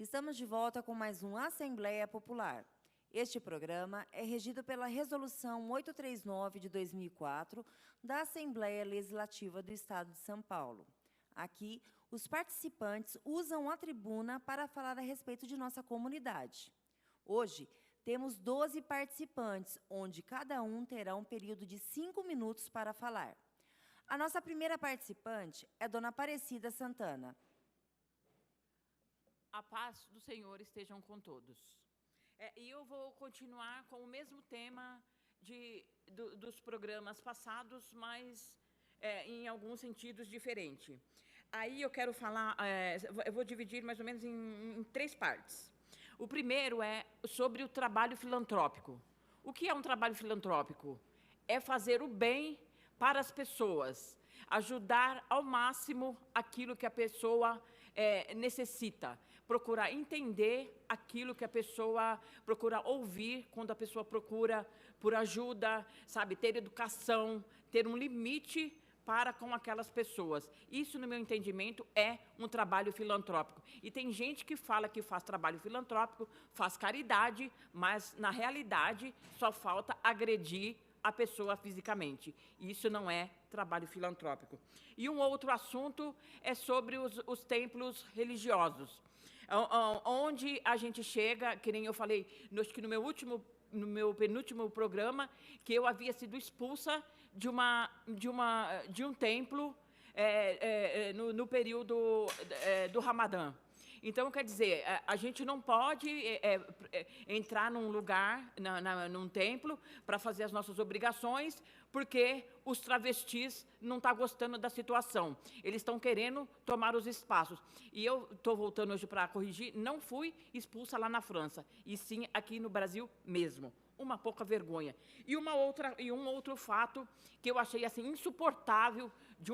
Estamos de volta com mais um Assembleia Popular. Este programa é regido pela Resolução 839 de 2004 da Assembleia Legislativa do Estado de São Paulo. Aqui, os participantes usam a tribuna para falar a respeito de nossa comunidade. Hoje, temos 12 participantes, onde cada um terá um período de 5 minutos para falar. A nossa primeira participante é Dona Aparecida Santana. A paz do Senhor estejam com todos. E eu vou continuar com o mesmo tema dos programas passados, mas em alguns sentidos diferentes. Aí eu quero falar, eu vou dividir mais ou menos em 3 partes. O primeiro é sobre o trabalho filantrópico. O que é um trabalho filantrópico? É fazer o bem para as pessoas, ajudar ao máximo aquilo que a pessoa necessita, procurar entender aquilo que a pessoa procura ouvir quando a pessoa procura por ajuda, sabe, ter educação, ter um limite para com aquelas pessoas. Isso, no meu entendimento, é um trabalho filantrópico. E tem gente que fala que faz trabalho filantrópico, faz caridade, mas, na realidade, só falta agredir a pessoa fisicamente. Isso não é trabalho filantrópico. E um outro assunto é sobre os templos religiosos, onde a gente chega, que nem eu falei, acho que no meu penúltimo programa, que eu havia sido expulsa de um templo no período do Ramadã. Então, quer dizer, a gente não pode entrar num lugar, num templo, para fazer as nossas obrigações, porque os travestis não estão gostando da situação. Eles estão querendo tomar os espaços. E eu estou voltando hoje para corrigir, não fui expulsa lá na França, e sim aqui no Brasil mesmo. Uma pouca vergonha. E um outro fato que eu achei assim insuportável de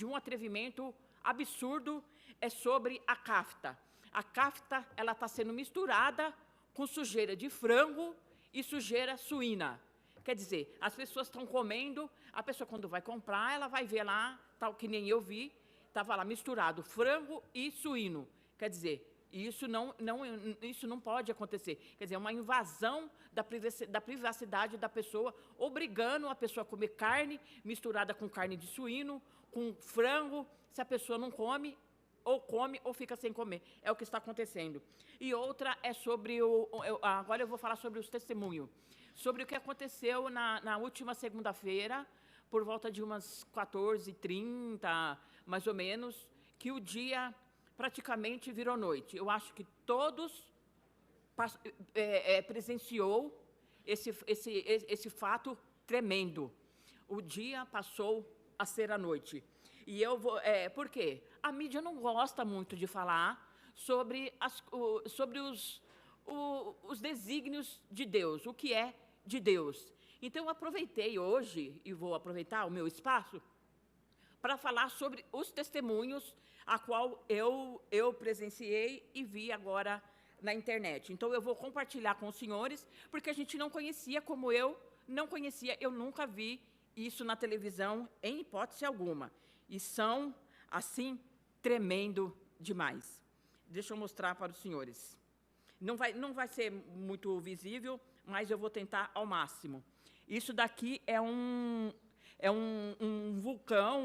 um atrevimento absurdo é sobre a cafta. A cafta, ela está sendo misturada com sujeira de frango e sujeira suína. Quer dizer, as pessoas estão comendo, a pessoa quando vai comprar, ela vai ver lá, tal que nem eu vi, estava lá misturado frango e suíno. Quer dizer, isso não pode acontecer. Quer dizer, é uma invasão da privacidade da pessoa, obrigando a pessoa a comer carne misturada com carne de suíno, com frango. Se a pessoa não come ou fica sem comer. É o que está acontecendo. E outra é sobre agora eu vou falar sobre os testemunhos. Sobre o que aconteceu na última segunda-feira, por volta de umas 14h30, mais ou menos, que o dia praticamente virou noite. Eu acho que todos presenciou esse fato tremendo. O dia passou a ser a noite. E eu vou... por quê? A mídia não gosta muito de falar sobre os desígnios de Deus, o que é de Deus. Então, eu aproveitei hoje, e vou aproveitar o meu espaço, para falar sobre os testemunhos a qual eu presenciei e vi agora na internet. Então, eu vou compartilhar com os senhores, porque a gente não conhecia, como eu não conhecia, eu nunca vi isso na televisão, em hipótese alguma. E são, assim, tremendo demais. Deixa eu mostrar para os senhores. Não vai ser muito visível, mas eu vou tentar ao máximo. Isso daqui é um vulcão,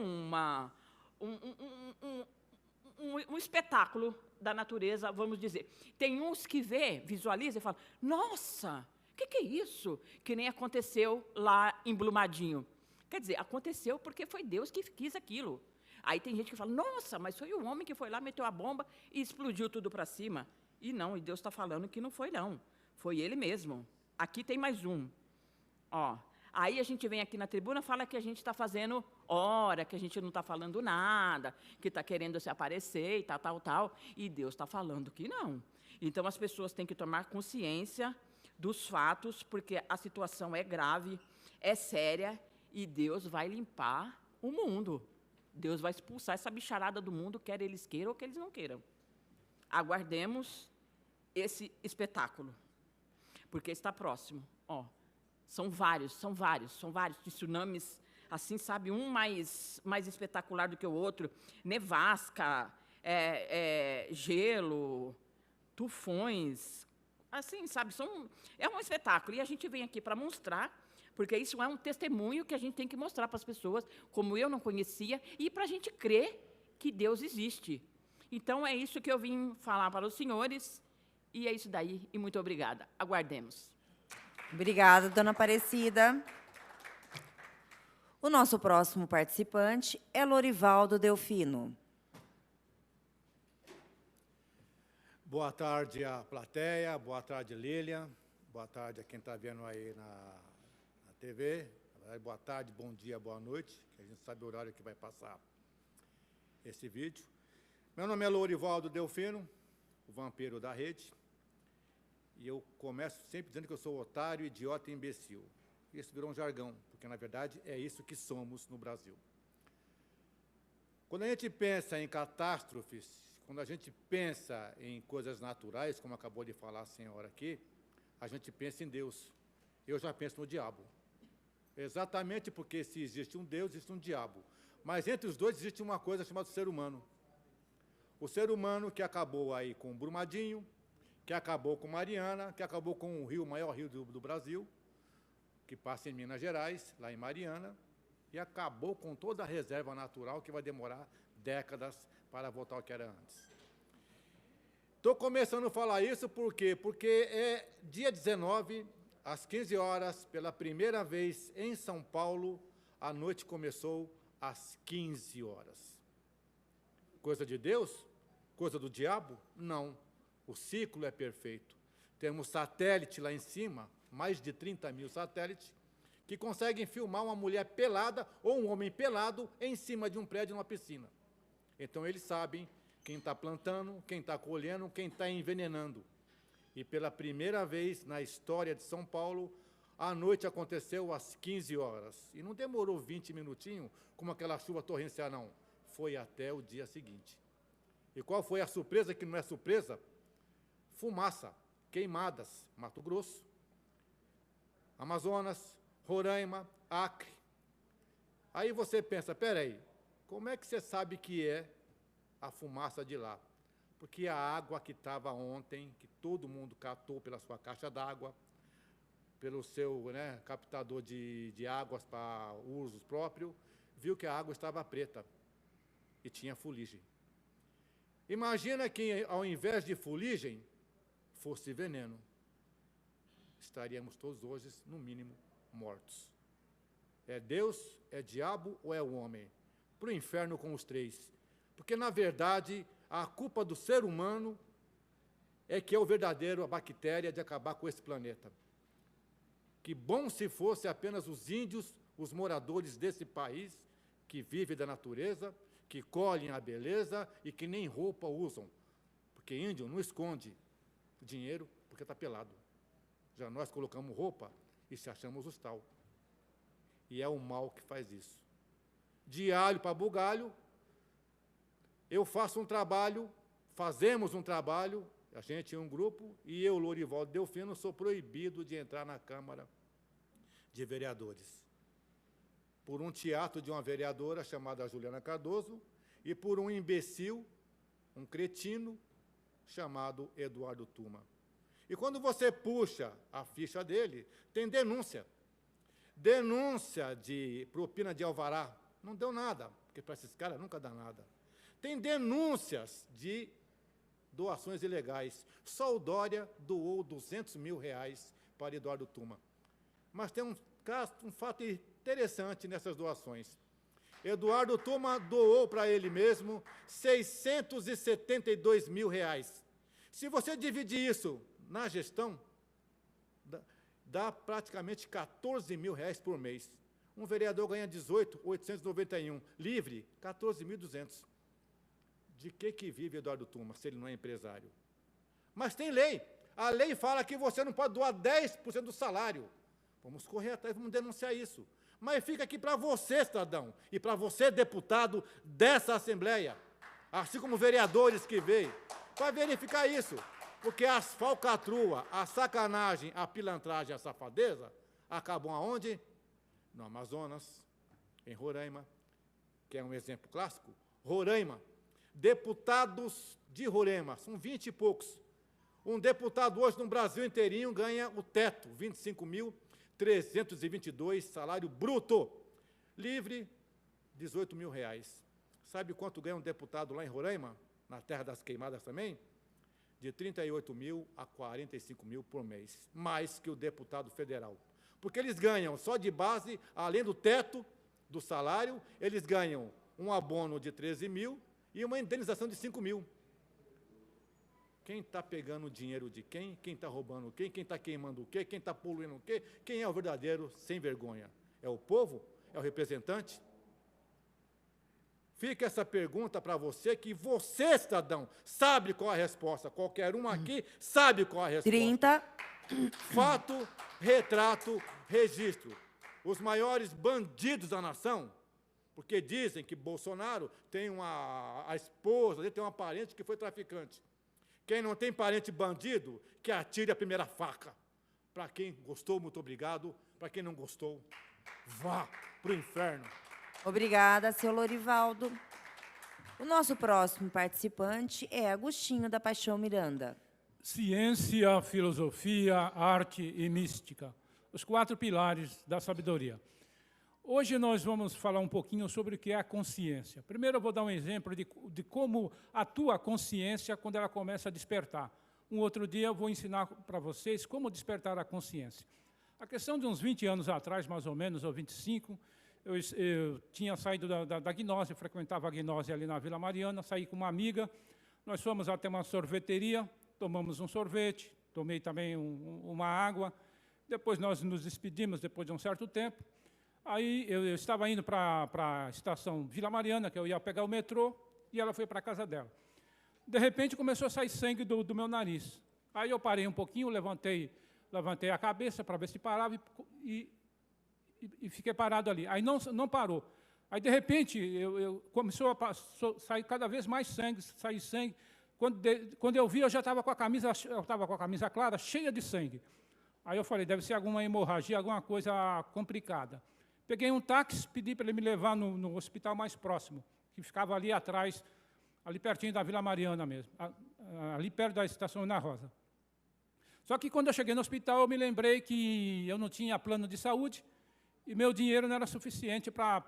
um espetáculo da natureza, vamos dizer. Tem uns que visualizam e falam, nossa, o que é isso? Que nem aconteceu lá em Brumadinho. Quer dizer, aconteceu porque foi Deus que quis aquilo. Aí tem gente que fala, nossa, mas foi o homem que foi lá, meteu a bomba e explodiu tudo para cima. E não, e Deus está falando que não foi, não. Foi Ele mesmo. Aqui tem mais um. Ó, aí a gente vem aqui na tribuna e fala que a gente está fazendo hora, que a gente não está falando nada, que está querendo se aparecer e tal. E Deus está falando que não. Então, as pessoas têm que tomar consciência dos fatos, porque a situação é grave, é séria, e Deus vai limpar o mundo. Deus vai expulsar essa bicharada do mundo, quer eles queiram ou quer eles não queiram. Aguardemos esse espetáculo, porque está próximo. Ó, são vários tsunamis, assim, sabe, um mais espetacular do que o outro, nevasca, gelo, tufões, assim, sabe, é um espetáculo. E a gente vem aqui para mostrar, porque isso é um testemunho que a gente tem que mostrar para as pessoas, como eu não conhecia, e para a gente crer que Deus existe. Então, é isso que eu vim falar para os senhores, e é isso daí, e muito obrigada. Aguardemos. Obrigada, dona Aparecida. O nosso próximo participante é Lorivaldo Delfino. Boa tarde à plateia, boa tarde, Lília, boa tarde a quem está vendo aí na TV, boa tarde, bom dia, boa noite, que a gente sabe o horário que vai passar esse vídeo. Meu nome é Lorivaldo Delfino, o vampiro da rede, e eu começo sempre dizendo que eu sou otário, idiota e imbecil. Isso virou um jargão, porque, na verdade, é isso que somos no Brasil. Quando a gente pensa em catástrofes, quando a gente pensa em coisas naturais, como acabou de falar a senhora aqui, a gente pensa em Deus. Eu já penso no diabo. Exatamente porque, se existe um Deus, existe um diabo. Mas entre os dois existe uma coisa chamada ser humano. O ser humano que acabou aí com Brumadinho, que acabou com Mariana, que acabou com o maior rio do Brasil, que passa em Minas Gerais, lá em Mariana, e acabou com toda a reserva natural, que vai demorar décadas para voltar ao que era antes. Estou começando a falar isso por quê? Porque é dia 19, às 15 horas, pela primeira vez em São Paulo, a noite começou às 15 horas. Coisa de Deus? Coisa do diabo? Não. O ciclo é perfeito. Temos satélite lá em cima, mais de 30 mil satélites, que conseguem filmar uma mulher pelada ou um homem pelado em cima de um prédio numa piscina. Então, eles sabem quem está plantando, quem está colhendo, quem está envenenando. E, pela primeira vez na história de São Paulo, a noite aconteceu às 15 horas. E não demorou 20 minutinhos, como aquela chuva torrencial, não. Foi até o dia seguinte. E qual foi a surpresa, que não é surpresa? Fumaça, queimadas, Mato Grosso, Amazonas, Roraima, Acre. Aí você pensa, peraí, como é que você sabe que é a fumaça de lá? Porque a água que estava ontem, que todo mundo catou pela sua caixa d'água, pelo seu captador de águas para uso próprio, viu que a água estava preta e tinha fuligem. Imagina que, ao invés de fuligem, fosse veneno. Estaríamos todos hoje, no mínimo, mortos. É Deus, é diabo ou é o homem? Para o inferno com os três. Porque, na verdade, a culpa do ser humano é que é o verdadeiro, a bactéria de acabar com esse planeta. Que bom se fosse apenas os índios, os moradores desse país, que vivem da natureza, que colhem a beleza e que nem roupa usam. Porque índio não esconde dinheiro porque está pelado. Já nós colocamos roupa e se achamos os tal. E é o mal que faz isso. De alho para bugalho, eu faço um trabalho, fazemos um trabalho, a gente é um grupo, e eu, Lorivaldo Delfino, sou proibido de entrar na Câmara de Vereadores. Por um teatro de uma vereadora chamada Juliana Cardoso e por um imbecil, um cretino, chamado Eduardo Tuma. E quando você puxa a ficha dele, tem denúncia. Denúncia de propina de alvará. Não deu nada, porque para esses caras nunca dá nada. Tem denúncias de doações ilegais. Só o Dória doou R$200 mil para Eduardo Tuma. Mas tem um fato interessante nessas doações. Eduardo Tuma doou para ele mesmo R$672 mil. Se você dividir isso na gestão, dá praticamente R$14 mil por mês. Um vereador ganha 18.891, livre, 14.200. De que vive Eduardo Tuma, se ele não é empresário? Mas tem lei. A lei fala que você não pode doar 10% do salário. Vamos correr atrás, vamos denunciar isso. Mas fica aqui para você, cidadão, e para você, deputado dessa Assembleia, assim como vereadores que veem, para verificar isso. Porque as falcatruas, a sacanagem, a pilantragem, a safadeza, acabam aonde? No Amazonas, em Roraima, que é um exemplo clássico. Roraima, deputados de Roraima, são 20 e poucos. Um deputado hoje no Brasil inteirinho ganha o teto, R$ 25.322, salário bruto. Livre, R$ 18.000. Sabe quanto ganha um deputado lá em Roraima, na terra das queimadas também? De 38.000 a 45.000 por mês, mais que o deputado federal. Porque eles ganham, só de base, além do teto do salário, eles ganham um abono de 13.000 e uma indenização de 5.000. Quem está pegando o dinheiro de quem? Quem está roubando o quê? Quem está queimando o quê? Quem está poluindo o quê? Quem é o verdadeiro sem vergonha? É o povo? É o representante? Fica essa pergunta para você, que você, cidadão, sabe qual a resposta. Qualquer um aqui sabe qual a resposta. 30. Fato, retrato, registro. Os maiores bandidos da nação, porque dizem que Bolsonaro tem a esposa, ele tem uma parente que foi traficante. Quem não tem parente bandido, que atire a primeira faca. Para quem gostou, muito obrigado. Para quem não gostou, vá para o inferno. Obrigada, seu Lorivaldo. O nosso próximo participante é Agostinho da Paixão Miranda. Ciência, filosofia, arte e mística. Os 4 pilares da sabedoria. Hoje nós vamos falar um pouquinho sobre o que é a consciência. Primeiro eu vou dar um exemplo de como atua a consciência quando ela começa a despertar. Um outro dia eu vou ensinar para vocês como despertar a consciência. A questão de uns 20 anos atrás, mais ou menos, ou 25, eu tinha saído da Gnose, frequentava a Gnose ali na Vila Mariana, saí com uma amiga, nós fomos até uma sorveteria, tomamos um sorvete, tomei também uma água, depois nós nos despedimos depois de um certo tempo. Aí eu estava indo para a estação Vila Mariana, que eu ia pegar o metrô, e ela foi para a casa dela. De repente começou a sair sangue do meu nariz. Aí eu parei um pouquinho, levantei a cabeça para ver se parava e fiquei parado ali. Aí não parou. Aí, de repente, começou a sair cada vez mais sangue, sair sangue. Quando eu vi, eu já estava com a camisa clara, cheia de sangue. Aí eu falei, deve ser alguma hemorragia, alguma coisa complicada. Peguei um táxi, pedi para ele me levar no hospital mais próximo, que ficava ali atrás, ali pertinho da Vila Mariana mesmo, ali perto da estação Ana Rosa. Só que quando eu cheguei no hospital, eu me lembrei que eu não tinha plano de saúde e meu dinheiro não era suficiente para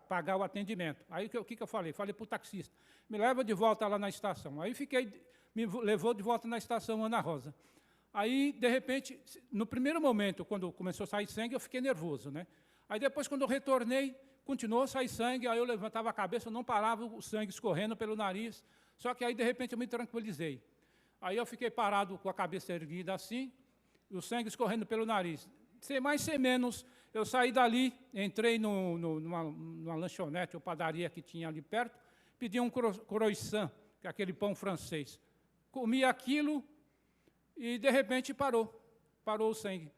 pagar o atendimento. Aí o que eu falei? Falei para o taxista, me leva de volta lá na estação. Aí me levou de volta na estação Ana Rosa. Aí, de repente, no primeiro momento, quando começou a sair sangue, eu fiquei nervoso, né? Aí depois, quando eu retornei, continuou a sair sangue, aí eu levantava a cabeça, não parava o sangue escorrendo pelo nariz, só que aí, de repente, eu me tranquilizei. Aí eu fiquei parado com a cabeça erguida assim, e o sangue escorrendo pelo nariz. Sem mais, sem menos, eu saí dali, entrei numa lanchonete ou padaria que tinha ali perto, pedi um croissant, que é aquele pão francês. Comi aquilo e, de repente, parou o sangue.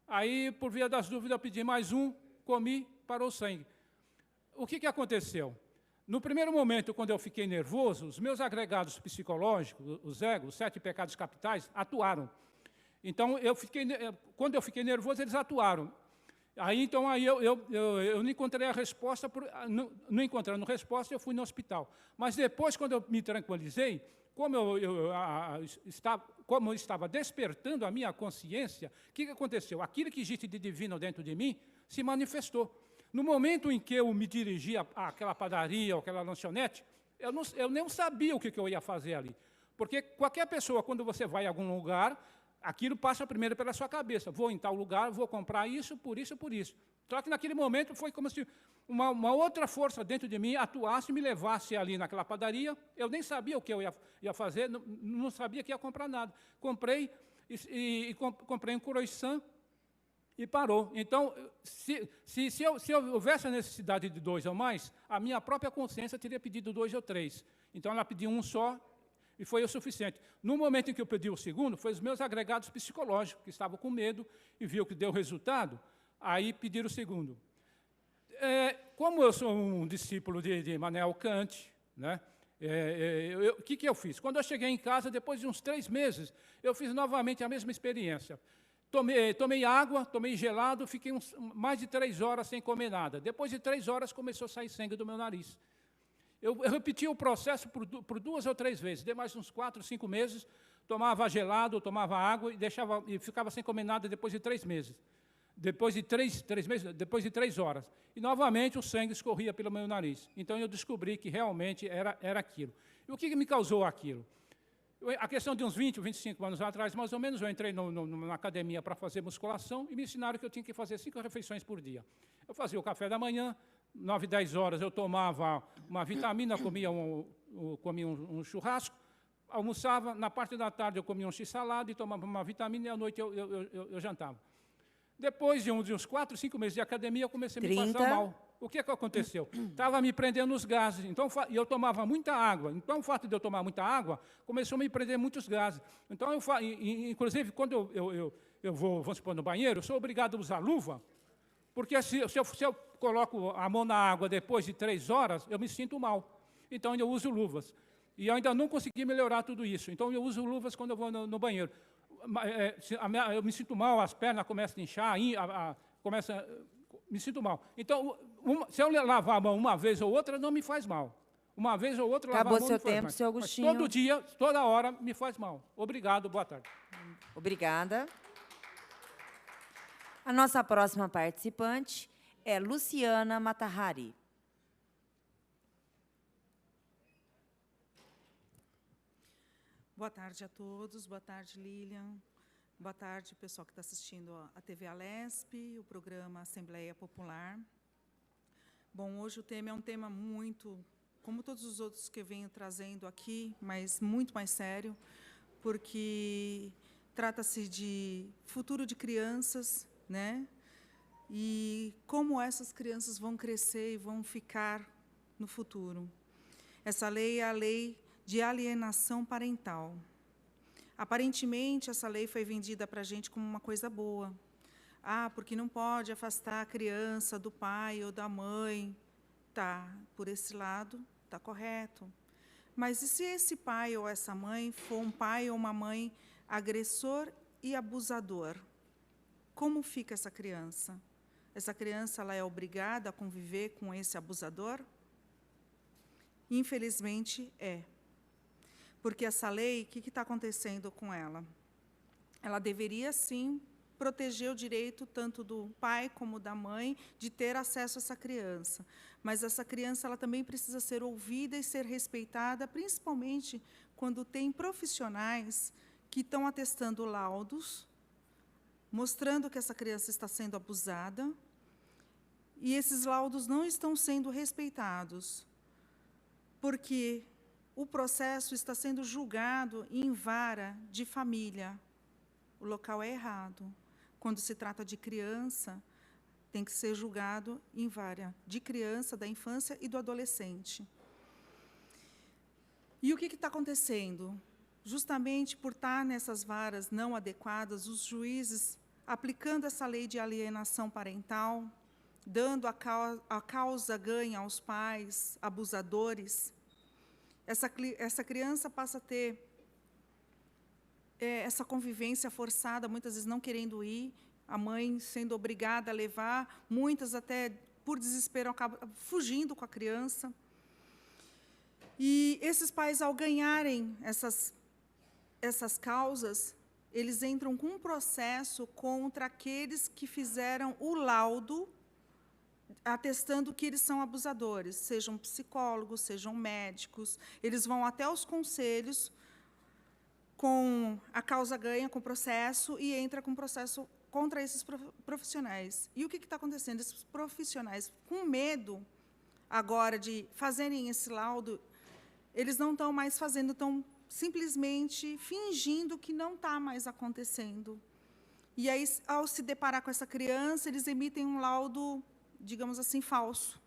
Aí, por via das dúvidas, eu pedi mais um, comi, parou o sangue. O que aconteceu? No primeiro momento, quando eu fiquei nervoso, os meus agregados psicológicos, os egos, os 7 pecados capitais, atuaram. Então, quando eu fiquei nervoso, eles atuaram. Aí eu não encontrei a resposta, não encontrando resposta, eu fui no hospital. Mas depois, quando eu me tranquilizei, como eu estava despertando a minha consciência, o que aconteceu? Aquilo que existe de divino dentro de mim se manifestou. No momento em que eu me dirigia àquela padaria ou àquela lanchonete, eu não sabia o que eu ia fazer ali. Porque qualquer pessoa, quando você vai a algum lugar, aquilo passa primeiro pela sua cabeça. Vou em tal lugar, vou comprar isso, por isso, por isso. Só que naquele momento foi como se uma outra força dentro de mim atuasse e me levasse ali naquela padaria. Eu nem sabia o que eu ia fazer, não sabia que ia comprar nada. Comprei comprei um croissant e parou. Então, se houvesse a necessidade de 2 ou mais, a minha própria consciência teria pedido 2 ou 3. Então, ela pediu um só e foi o suficiente. No momento em que eu pedi o segundo, foi os meus agregados psicológicos, que estavam com medo e viu que deu resultado, aí pediram o segundo. Como eu sou um discípulo de Immanuel Kant, né, o que eu fiz? Quando eu cheguei em casa, depois de uns 3 meses, eu fiz novamente a mesma experiência. Tomei água, tomei gelado, fiquei mais de 3 horas sem comer nada. Depois de 3 horas, começou a sair sangue do meu nariz. Eu repeti o processo por 2 ou 3 vezes, dei mais uns 4, 5 meses, tomava gelado, tomava água e ficava sem comer nada depois de 3 meses. Depois de 3 meses, depois de 3 horas. E, novamente, o sangue escorria pelo meu nariz. Então, eu descobri que realmente era aquilo. E o que me causou aquilo? A questão de uns 20, 25 anos atrás, mais ou menos, eu entrei numa academia para fazer musculação e me ensinaram que eu tinha que fazer 5 refeições por dia. Eu fazia o café da manhã, 9, 10 horas eu tomava uma vitamina, comia um churrasco, almoçava, na parte da tarde eu comia um x-salada e tomava uma vitamina e à noite eu jantava. Depois de uns 4, 5 meses de academia, eu comecei a me passar mal. O que aconteceu? Estava me prendendo os gases, então, e eu tomava muita água. Então, o fato de eu tomar muita água começou a me prender muitos gases. Então, inclusive, quando eu vou, vamos supor, no banheiro, eu sou obrigado a usar luva, porque se eu coloco a mão na água depois de 3 horas, eu me sinto mal. Então, eu uso luvas. E eu ainda não consegui melhorar tudo isso. Então, eu uso luvas quando eu vou no banheiro. Eu me sinto mal, as pernas começam a inchar, me sinto mal. Então, se eu lavar a mão uma vez ou outra, não me faz mal. Uma vez ou outra, lavar a mão não me faz mal. Acabou seu tempo, seu Agostinho. Mas todo dia, toda hora, me faz mal. Obrigado, boa tarde. Obrigada. A nossa próxima participante é Luciana Matahari. Boa tarde a todos, boa tarde, Lilian, boa tarde, pessoal que está assistindo a TV Alesp, o programa Assembleia Popular. Bom, hoje o tema é um tema muito, como todos os outros que eu venho trazendo aqui, mas muito mais sério, porque trata-se de futuro de crianças, né? E como essas crianças vão crescer e vão ficar no futuro. Essa lei é a lei de alienação parental. Aparentemente, essa lei foi vendida para a gente como uma coisa boa. Porque não pode afastar a criança do pai ou da mãe. Tá, por esse lado, está correto. Mas e se esse pai ou essa mãe for um pai ou uma mãe agressor e abusador? Como fica essa criança? Essa criança ela é obrigada a conviver com esse abusador? Infelizmente, é. Porque essa lei, o que está acontecendo com ela? Ela deveria, sim, proteger o direito tanto do pai como da mãe de ter acesso a essa criança. Mas essa criança ela também precisa ser ouvida e ser respeitada, principalmente quando tem profissionais que estão atestando laudos, mostrando que essa criança está sendo abusada, e esses laudos não estão sendo respeitados, porque o processo está sendo julgado em vara de família. O local é errado. Quando se trata de criança, tem que ser julgado em vara de criança, da infância e do adolescente. E o que está acontecendo? Justamente por estar nessas varas não adequadas, os juízes, aplicando essa lei de alienação parental, dando a causa ganha aos pais abusadores, essa criança passa a ter essa convivência forçada, muitas vezes não querendo ir, a mãe sendo obrigada a levar, muitas até, por desespero, acabam fugindo com a criança. E esses pais, ao ganharem essas causas, eles entram com um processo contra aqueles que fizeram o laudo atestando que eles são abusadores, sejam psicólogos, sejam médicos, eles vão até os conselhos com a causa ganha, com o processo, e entra com processo contra esses profissionais. E o que está acontecendo? Esses profissionais, com medo agora de fazerem esse laudo, eles não estão mais fazendo, estão simplesmente fingindo que não está mais acontecendo. E aí, ao se deparar com essa criança, eles emitem um laudo, digamos assim, falso,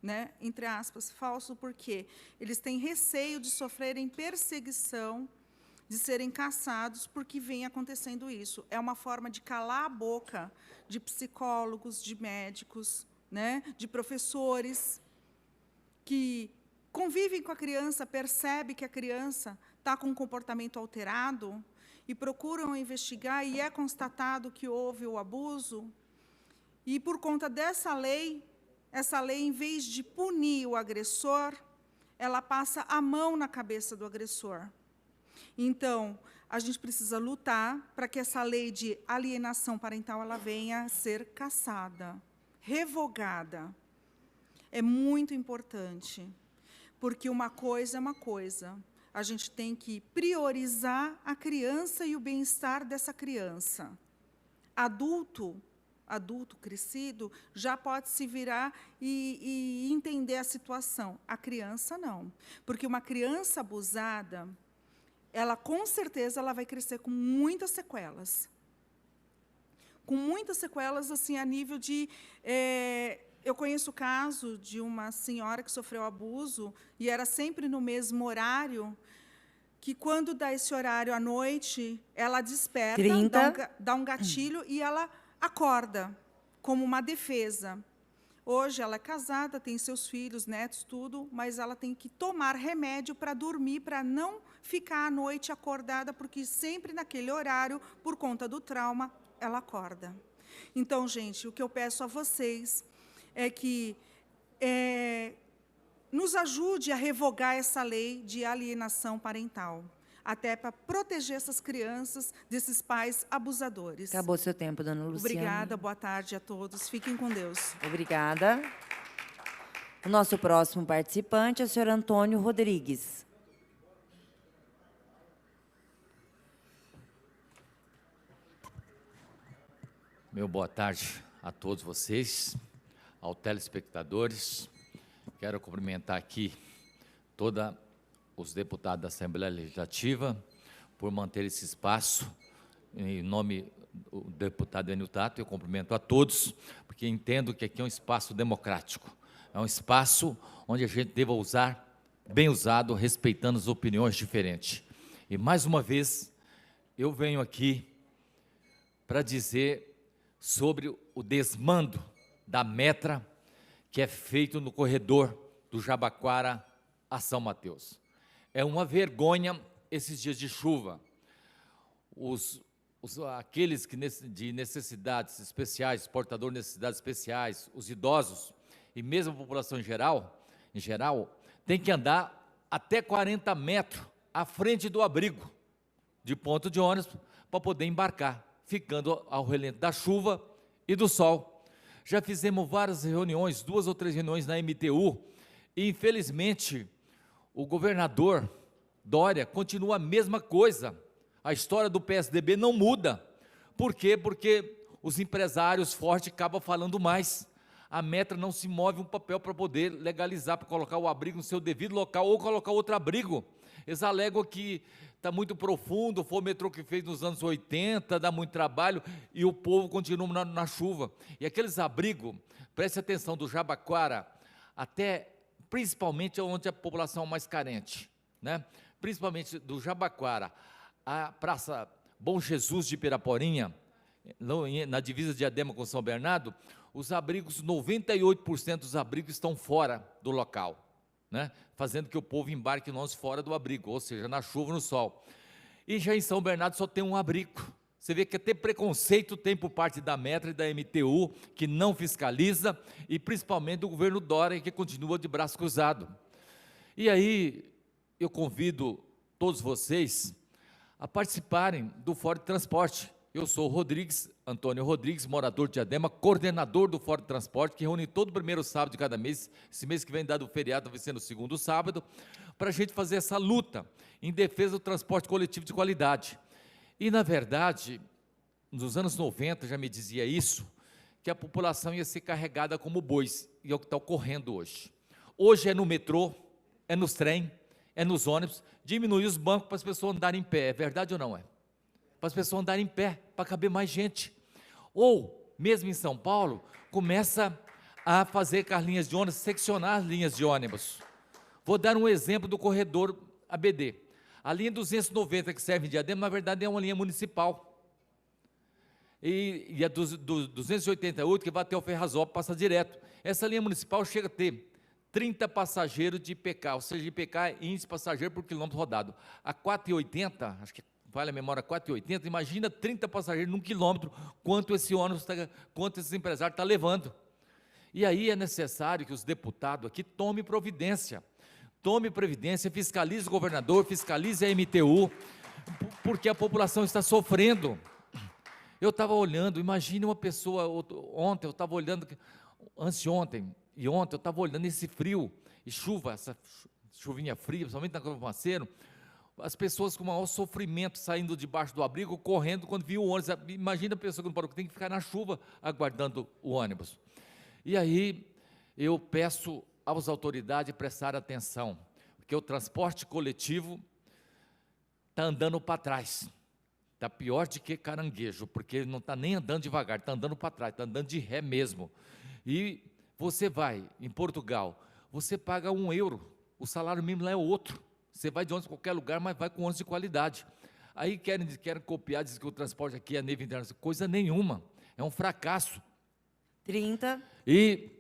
né? Entre aspas, falso, porque eles têm receio de sofrerem perseguição, de serem caçados, porque vem acontecendo isso. É uma forma de calar a boca de psicólogos, de médicos, né? De professores, que convivem com a criança, percebem que a criança está com um comportamento alterado e procuram investigar, e é constatado que houve o abuso. E, por conta dessa lei, essa lei, em vez de punir o agressor, ela passa a mão na cabeça do agressor. Então, a gente precisa lutar para que essa lei de alienação parental ela venha a ser cassada, revogada. É muito importante, porque uma coisa é uma coisa. A gente tem que priorizar a criança e o bem-estar dessa criança. Adulto crescido, já pode se virar e entender a situação. A criança, não. Porque uma criança abusada, ela, com certeza, ela vai crescer com muitas sequelas. Com muitas sequelas, assim, a nível de... eu conheço o caso de uma senhora que sofreu abuso, e era sempre no mesmo horário, que, quando dá esse horário à noite, ela desperta, dá um gatilho, e ela acorda, como uma defesa. Hoje, ela é casada, tem seus filhos, netos, tudo, mas ela tem que tomar remédio para dormir, para não ficar à noite acordada, porque sempre naquele horário, por conta do trauma, ela acorda. Então, gente, o que eu peço a vocês é que nos ajude a revogar essa lei de alienação parental, até para proteger essas crianças desses pais abusadores. Acabou seu tempo, dona Luciana. Obrigada, boa tarde a todos. Fiquem com Deus. Obrigada. O nosso próximo participante é o senhor Antônio Rodrigues. Meu boa tarde a todos vocês, aos telespectadores. Quero cumprimentar aqui todos os deputados da Assembleia Legislativa por manter esse espaço. Em nome do deputado Enio Tato, eu cumprimento a todos, porque entendo que aqui é um espaço democrático. É um espaço onde a gente deva usar, bem usado, respeitando as opiniões diferentes. E, mais uma vez, eu venho aqui para dizer sobre o desmando da Metra, que é feito no corredor do Jabaquara a São Mateus. É uma vergonha esses dias de chuva. Aqueles que de necessidades especiais, portador de necessidades especiais, os idosos, e mesmo a população em geral, tem que andar até 40 metros à frente do abrigo de ponto de ônibus para poder embarcar, ficando ao relento da chuva e do sol. Já fizemos várias reuniões, 2 ou 3 reuniões na MTU, e infelizmente o governador Dória continua a mesma coisa. A história do PSDB não muda. Por quê? Porque os empresários fortes acabam falando mais. A Metra não se move um papel para poder legalizar, para colocar o abrigo no seu devido local ou colocar outro abrigo. Eles alegam que está muito profundo, foi o metrô que fez nos anos 80, dá muito trabalho, e o povo continua na chuva. E aqueles abrigos, preste atenção, do Jabaquara, até principalmente onde a população é mais carente, né? Principalmente do Jabaquara, a Praça Bom Jesus de Piraporinha, na divisa de Diadema com São Bernardo, os abrigos, 98% dos abrigos estão fora do local, né? Fazendo que o povo embarque nós fora do abrigo, ou seja, na chuva, no sol. E já em São Bernardo só tem um abrigo. Você vê que até preconceito tem por parte da Metra e da MTU, que não fiscaliza, e principalmente do governo Dória, que continua de braço cruzado. E aí, eu convido todos vocês a participarem do Fórum de Transporte. Eu sou Antônio Rodrigues, morador de Diadema, coordenador do Fórum de Transporte, que reúne todo o primeiro sábado de cada mês. Esse mês que vem, dado o feriado, vai ser no segundo sábado, para a gente fazer essa luta em defesa do transporte coletivo de qualidade. E, na verdade, nos anos 90, já me dizia isso, que a população ia ser carregada como bois, e é o que está ocorrendo hoje. Hoje é no metrô, é nos trem, é nos ônibus, diminuir os bancos para as pessoas andarem em pé, é verdade ou não é? Para as pessoas andarem em pé, para caber mais gente. Ou, mesmo em São Paulo, começa a fazer com as linhas de ônibus, seccionar as linhas de ônibus. Vou dar um exemplo do corredor ABD. A linha 290 que serve em Diadema, na verdade, é uma linha municipal. E a 288, que vai até o Ferrazópolis, passa direto. Essa linha municipal chega a ter 30 passageiros de IPK, ou seja, IPK é índice passageiro por quilômetro rodado. A 480, acho que vale a memória, 480, imagina 30 passageiros num quilômetro, quanto esse ônibus, quanto esse empresário está levando. E aí é necessário que os deputados aqui tomem providência, fiscalize o governador, fiscalize a MTU, porque a população está sofrendo. Eu estava olhando, imagine uma pessoa, ontem eu estava olhando, anteontem e ontem eu estava olhando esse frio e chuva, essa chuvinha fria, principalmente na Cruz-Maceiro, as pessoas com maior sofrimento saindo debaixo do abrigo, correndo quando viu o ônibus. Imagina a pessoa que não pode, tem que ficar na chuva aguardando o ônibus. E aí eu peço às autoridades prestar atenção, porque o transporte coletivo está andando para trás. Está pior do que caranguejo, porque ele não está nem andando devagar, está andando para trás, está andando de ré mesmo. E você vai em Portugal, você paga €1, o salário mínimo lá é outro. Você vai de ônibus em qualquer lugar, mas vai com ônibus de qualidade. Aí querem copiar, dizem que o transporte aqui é nível internacional. Coisa nenhuma, é um fracasso. 30. E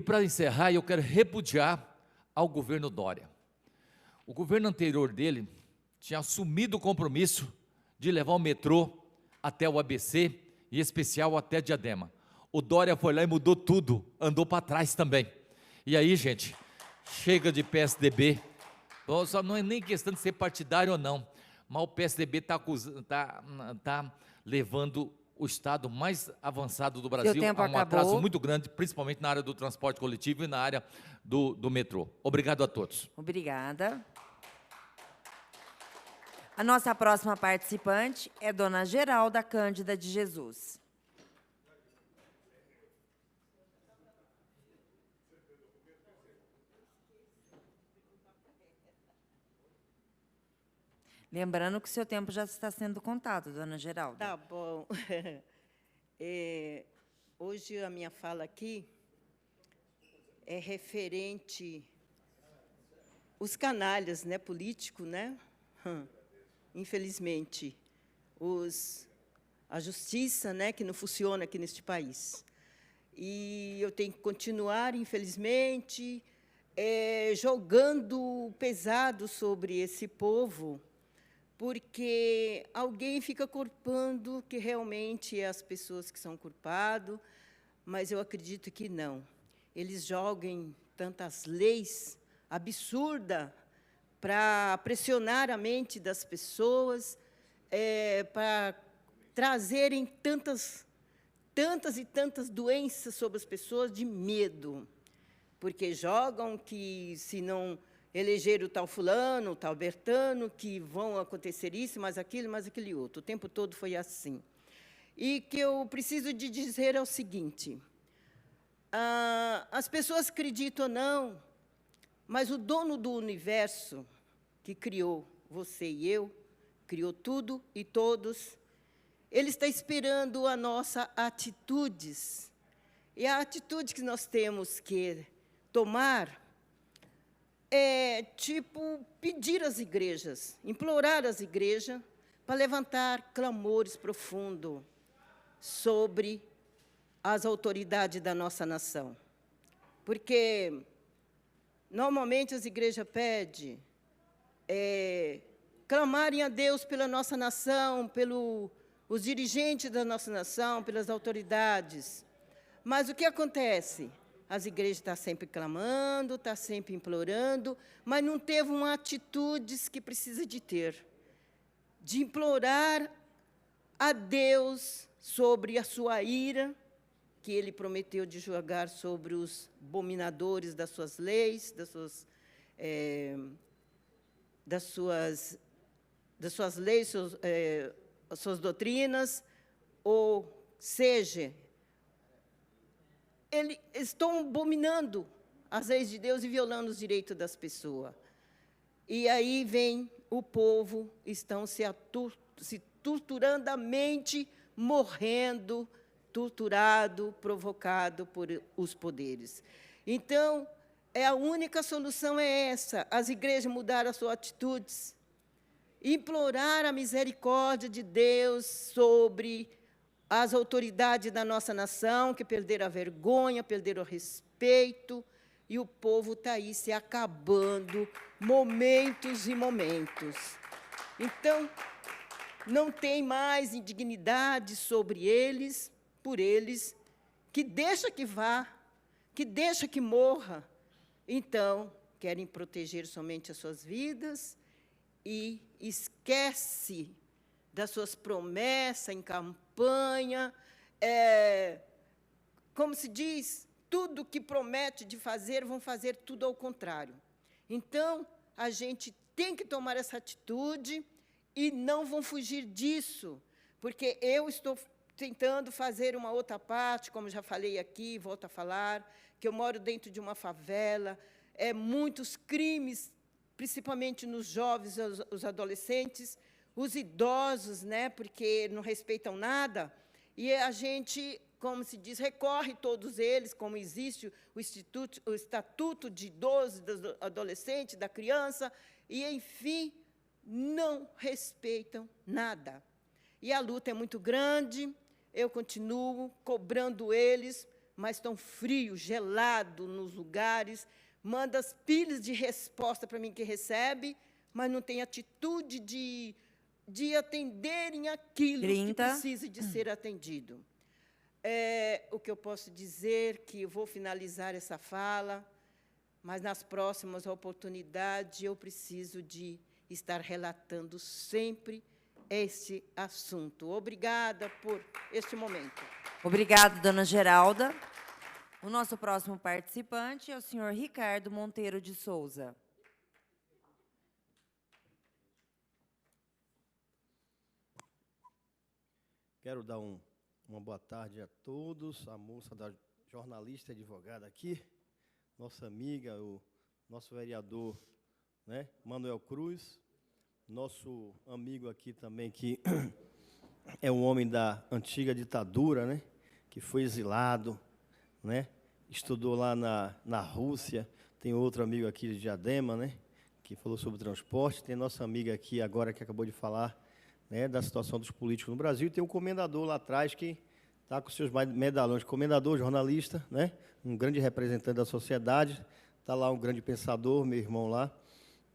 para encerrar, eu quero repudiar ao governo Dória. O governo anterior dele tinha assumido o compromisso de levar o metrô até o ABC, e em especial até Diadema. O Dória foi lá e mudou tudo, andou para trás também. E aí, gente, chega de PSDB. Só não é nem questão de ser partidário ou não, mas o PSDB tá levando o estado mais avançado do Brasil a um atraso muito grande, principalmente na área do transporte coletivo e na área do metrô. Obrigado a todos. Obrigada. A nossa próxima participante é Dona Geralda Cândida de Jesus. Lembrando que o seu tempo já está sendo contado, Dona Geralda. Tá bom. Hoje a minha fala aqui é referente os canalhas, né, político, né? Infelizmente, a justiça, né, que não funciona aqui neste país. E eu tenho que continuar, infelizmente, jogando pesado sobre esse povo, porque alguém fica culpando que realmente é as pessoas que são culpadas, mas eu acredito que não. Eles jogam tantas leis absurdas para pressionar a mente das pessoas, para trazerem tantas e tantas doenças sobre as pessoas de medo, porque jogam que, se não eleger o tal fulano, o tal Bertano, que vão acontecer isso, mas aquele outro. O tempo todo foi assim. E que eu preciso de dizer é o seguinte, as pessoas acreditam ou não, mas o dono do universo, que criou você e eu, criou tudo e todos, ele está esperando a nossa atitudes. E a atitude que nós temos que tomar é, tipo, pedir às igrejas, implorar às igrejas para levantar clamores profundos sobre as autoridades da nossa nação. Porque, normalmente, as igrejas pedem clamarem a Deus pela nossa nação, pelos dirigentes da nossa nação, pelas autoridades. Mas o que acontece? As igrejas estão sempre clamando, estão sempre implorando, mas não teve uma atitude que precisa de ter, de implorar a Deus sobre a sua ira, que Ele prometeu de jogar sobre os abominadores das suas leis, das suas leis, suas doutrinas, ou seja, eles estão abominando as leis de Deus e violando os direitos das pessoas. E aí vem o povo, estão se torturando a mente, morrendo, torturado, provocado por os poderes. Então, a única solução é essa, as igrejas mudaram as suas atitudes, implorar a misericórdia de Deus sobre as autoridades da nossa nação, que perderam a vergonha, perderam o respeito, e o povo está aí se acabando, momentos e momentos. Então, não tem mais indignidade sobre eles, por eles, que deixa que vá, que deixa que morra. Então, querem proteger somente as suas vidas e esquece das suas promessas em campanha, como se diz, tudo que promete de fazer, vão fazer tudo ao contrário. Então, a gente tem que tomar essa atitude e não vão fugir disso, porque eu estou tentando fazer uma outra parte, como já falei aqui, volto a falar, que eu moro dentro de uma favela, muitos crimes, principalmente nos jovens, os adolescentes, os idosos, né, porque não respeitam nada, e a gente, como se diz, recorre todos eles, como existe o Estatuto de Idoso, do adolescente, da criança, e, enfim, não respeitam nada. E a luta é muito grande, eu continuo cobrando eles, mas estão frios, gelados nos lugares, manda as pilhas de resposta para mim que recebe, mas não tem atitude de atenderem aquilo 30. que precisa de ser atendido. O que eu posso dizer, que eu vou finalizar essa fala, mas nas próximas oportunidades eu preciso de estar relatando sempre este assunto. Obrigada por este momento. Obrigada, dona Geralda. O nosso próximo participante é o senhor Ricardo Monteiro de Souza. Quero dar uma boa tarde a todos, a moça da jornalista e advogada aqui, nossa amiga, o nosso vereador, né, Manuel Cruz, nosso amigo aqui também, que é um homem da antiga ditadura, né, que foi exilado, né, estudou lá na Rússia. Tem outro amigo aqui de Diadema, né, que falou sobre transporte. Tem nossa amiga aqui agora que acabou de falar, né, da situação dos políticos no Brasil. E tem um comendador lá atrás que está com seus medalhões. Comendador, jornalista, né, um grande representante da sociedade. Está lá um grande pensador, meu irmão lá,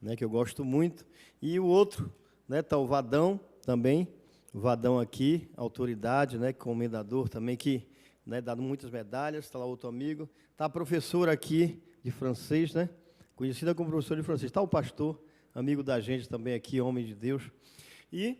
né, que eu gosto muito. E o outro, né, está o Vadão também. O Vadão aqui, autoridade, né, comendador também, que, né, dá muitas medalhas. Está lá outro amigo. Está a professora aqui de francês, né, conhecida como professora de francês. Está o pastor, amigo da gente também aqui, homem de Deus. E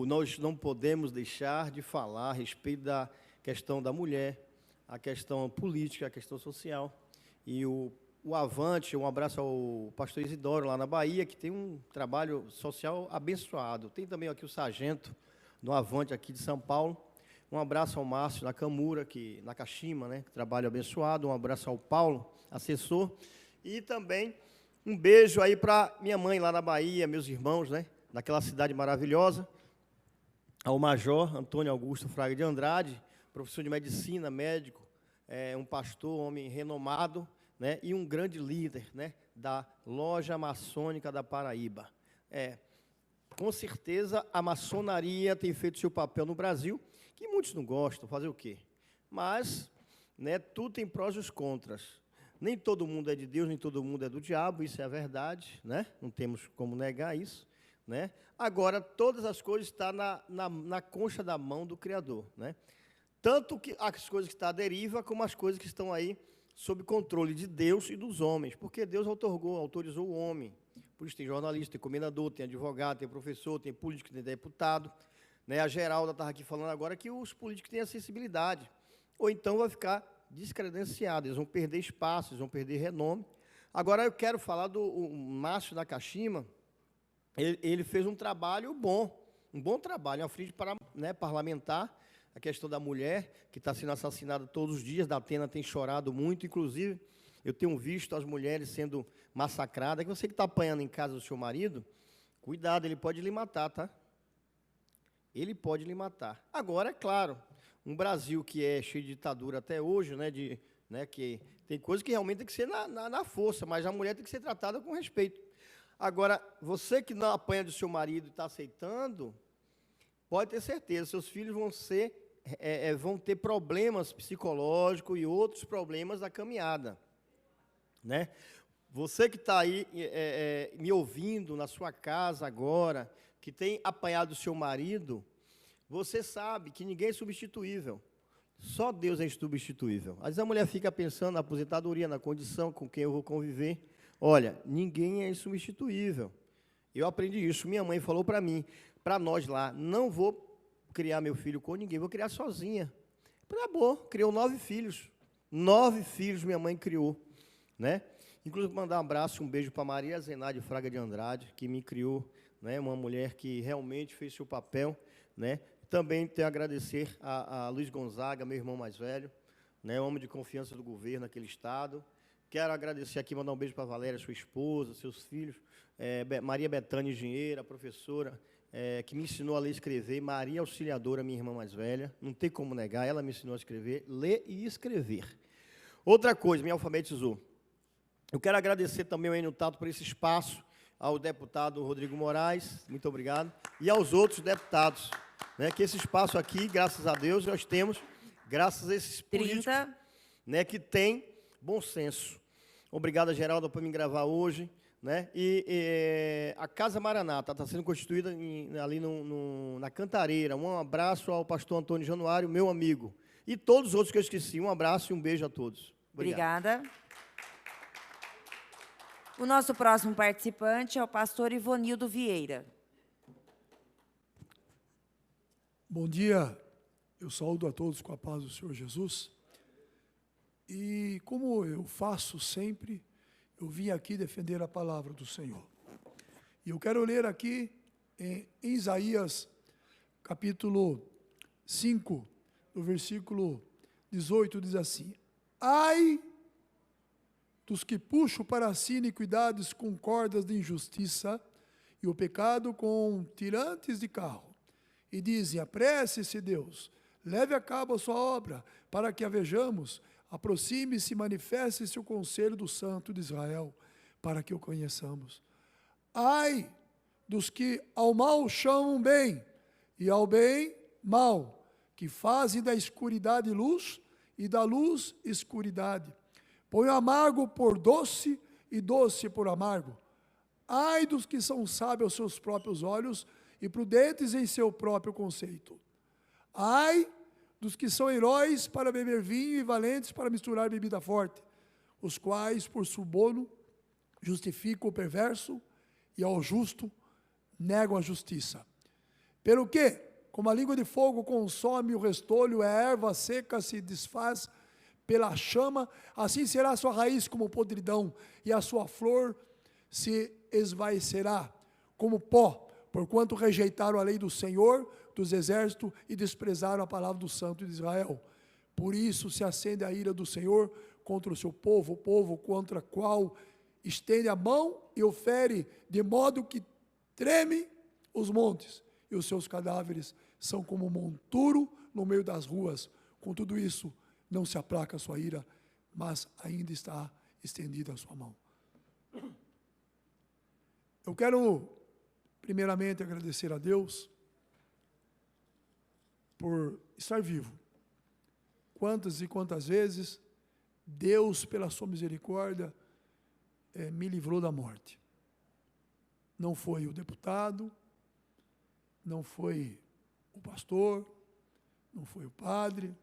nós não podemos deixar de falar a respeito da questão da mulher, a questão política, a questão social. E o Avante, um abraço ao pastor Isidoro, lá na Bahia, que tem um trabalho social abençoado. Tem também aqui o sargento do Avante, aqui de São Paulo. Um abraço ao Márcio Nakamura, que, na Kashima, né, trabalho abençoado. Um abraço ao Paulo, assessor. E também um beijo aí para minha mãe lá na Bahia, meus irmãos, né, naquela cidade maravilhosa. Ao Major Antônio Augusto Fraga de Andrade, professor de medicina, médico, um pastor, homem renomado, né, e um grande líder, né, da Loja Maçônica da Paraíba. Com certeza, a maçonaria tem feito seu papel no Brasil, que muitos não gostam, fazer o quê? Mas, né, tudo tem prós e os contras. Nem todo mundo é de Deus, nem todo mundo é do diabo, isso é a verdade, né? Não temos como negar isso, né? Agora, todas as coisas estão na concha da mão do Criador, né? Tanto que as coisas que estão à deriva, como as coisas que estão aí sob controle de Deus e dos homens, porque Deus autorizou o homem. Por isso tem jornalista, tem comendador, tem advogado, tem professor, tem político, tem deputado, né? A Geralda estava aqui falando agora que os políticos têm acessibilidade, ou então vai ficar descredenciado, eles vão perder espaço, eles vão perder renome. Agora eu quero falar do Márcio da Kashima. Ele fez um trabalho bom, um bom trabalho, à frente parlamentar, a questão da mulher, que está sendo assassinada todos os dias, da Atena tem chorado muito, inclusive, eu tenho visto as mulheres sendo massacradas, que você que está apanhando em casa do seu marido, cuidado, ele pode lhe matar, tá? Ele pode lhe matar. Agora, é claro, um Brasil que é cheio de ditadura até hoje, né, que tem coisas que realmente tem que ser na força, mas a mulher tem que ser tratada com respeito. Agora, você que não apanha do seu marido e está aceitando, pode ter certeza, seus filhos vão ter problemas psicológicos e outros problemas da caminhada, né? Você que está aí me ouvindo na sua casa agora, que tem apanhado o seu marido, você sabe que ninguém é substituível. Só Deus é insubstituível. Às vezes a mulher fica pensando na aposentadoria, na condição com quem eu vou conviver. Olha, ninguém é insubstituível. Eu aprendi isso. Minha mãe falou para mim, para nós lá, não vou criar meu filho com ninguém, vou criar sozinha. Tá bom, criou 9 filhos. 9 filhos minha mãe criou, né? Inclusive, mandar um abraço, um beijo para Maria Zenaide Fraga de Andrade, que me criou, né? Uma mulher que realmente fez seu papel, né? Também tenho a agradecer a Luiz Gonzaga, meu irmão mais velho, né? Homem de confiança do governo naquele estado. Quero agradecer aqui, mandar um beijo para a Valéria, sua esposa, seus filhos, Maria Betânia Engenheira, a professora, que me ensinou a ler e escrever, Maria Auxiliadora, minha irmã mais velha, não tem como negar, ela me ensinou a escrever, ler e escrever. Outra coisa, me alfabetizou. Eu quero agradecer também ao Enio Tato por esse espaço, ao deputado Rodrigo Moraes, muito obrigado, e aos outros deputados, né, que esse espaço aqui, graças a Deus, nós temos, graças a esses políticos, né, que têm bom senso. Obrigado, Geraldo, por me gravar hoje, né? E a Casa Maranata está sendo constituída ali na Cantareira. Um abraço ao pastor Antônio Januário, meu amigo. E todos os outros que eu esqueci. Um abraço e um beijo a todos. Obrigada. O nosso próximo participante é o pastor Ivonildo Vieira. Bom dia. Eu saúdo a todos com a paz do Senhor Jesus. E como eu faço sempre, eu vim aqui defender a palavra do Senhor. E eu quero ler aqui em Isaías, capítulo 5, no versículo 18, diz assim: Ai dos que puxam para si iniquidades com cordas de injustiça, e o pecado com tirantes de carro, e dizem: apresse-se Deus, leve a cabo a sua obra, para que a vejamos. Aproxime-se e manifeste-se o conselho do Santo de Israel, para que o conheçamos. Ai dos que ao mal chamam bem, e ao bem mal, que fazem da escuridade luz, e da luz escuridade. Põe o amargo por doce, e doce por amargo. Ai dos que são sábios aos seus próprios olhos, e prudentes em seu próprio conceito. Ai dos que são heróis para beber vinho e valentes para misturar bebida forte, os quais, por suborno, justificam o perverso e ao justo negam a justiça. Pelo que, como a língua de fogo consome o restolho, a erva seca se desfaz pela chama, assim será a sua raiz como podridão, e a sua flor se esvaecerá como pó, porquanto rejeitaram a lei do Senhor dos exércitos e desprezaram a palavra do Santo de Israel. Por isso se acende a ira do Senhor contra o seu povo, o povo contra o qual estende a mão e o fere, de modo que treme os montes, e os seus cadáveres são como monturo no meio das ruas. Com tudo isso, não se aplaca a sua ira, mas ainda está estendida a sua mão. Eu quero, primeiramente, agradecer a Deus por estar vivo. Quantas e quantas vezes Deus, pela sua misericórdia, me livrou da morte. Não foi o deputado, não foi o pastor, não foi o padre,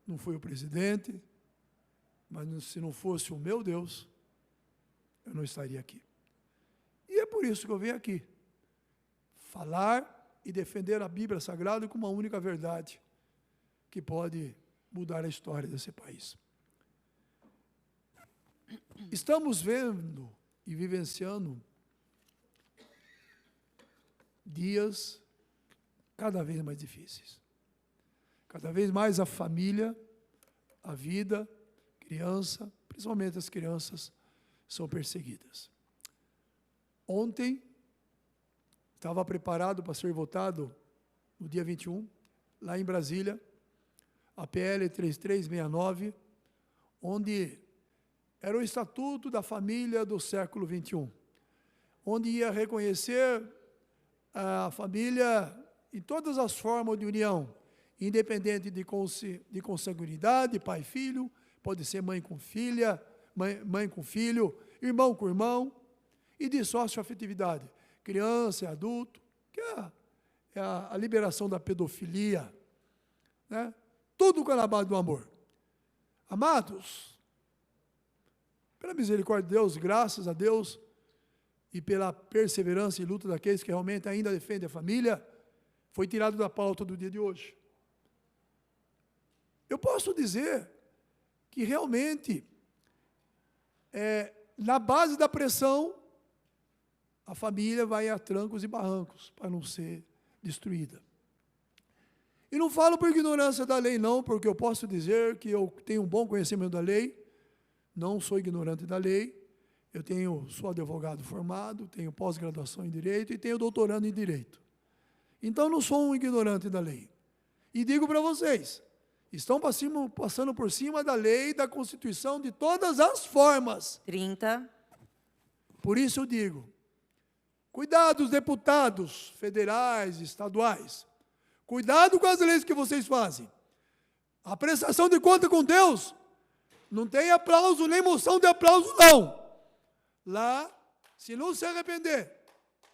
não foi o presidente, mas se não fosse o meu Deus, eu não estaria aqui. E é por isso que eu venho aqui, falar e defender a Bíblia Sagrada como uma única verdade que pode mudar a história desse país. Estamos vendo e vivenciando dias cada vez mais difíceis. Cada vez mais a família, a vida, criança, principalmente as crianças, são perseguidas. Ontem, estava preparado para ser votado, no dia 21, lá em Brasília, a PL 3369, onde era o Estatuto da Família do século XXI, onde ia reconhecer a família em todas as formas de união, independente de consanguinidade, pai e filho, pode ser mãe com filha, mãe com filho, irmão com irmão, e de socioafetividade, criança e adulto, que é a liberação da pedofilia, né? Tudo com a base do amor. Amados, pela misericórdia de Deus, graças a Deus, e pela perseverança e luta daqueles que realmente ainda defendem a família, foi tirado da pauta do dia de hoje. Eu posso dizer que realmente, na base da pressão, a família vai a trancos e barrancos para não ser destruída. E não falo por ignorância da lei, não, porque eu posso dizer que eu tenho um bom conhecimento da lei, não sou ignorante da lei, sou advogado formado, tenho pós-graduação em Direito e tenho doutorando em Direito. Então, não sou um ignorante da lei. E digo para vocês, estão passando por cima da lei, da Constituição, de todas as formas. 30. Por isso eu digo, cuidado, os deputados federais, estaduais, cuidado com as leis que vocês fazem. A prestação de conta com Deus não tem aplauso, nem moção de aplauso, não. Lá, se não se arrepender,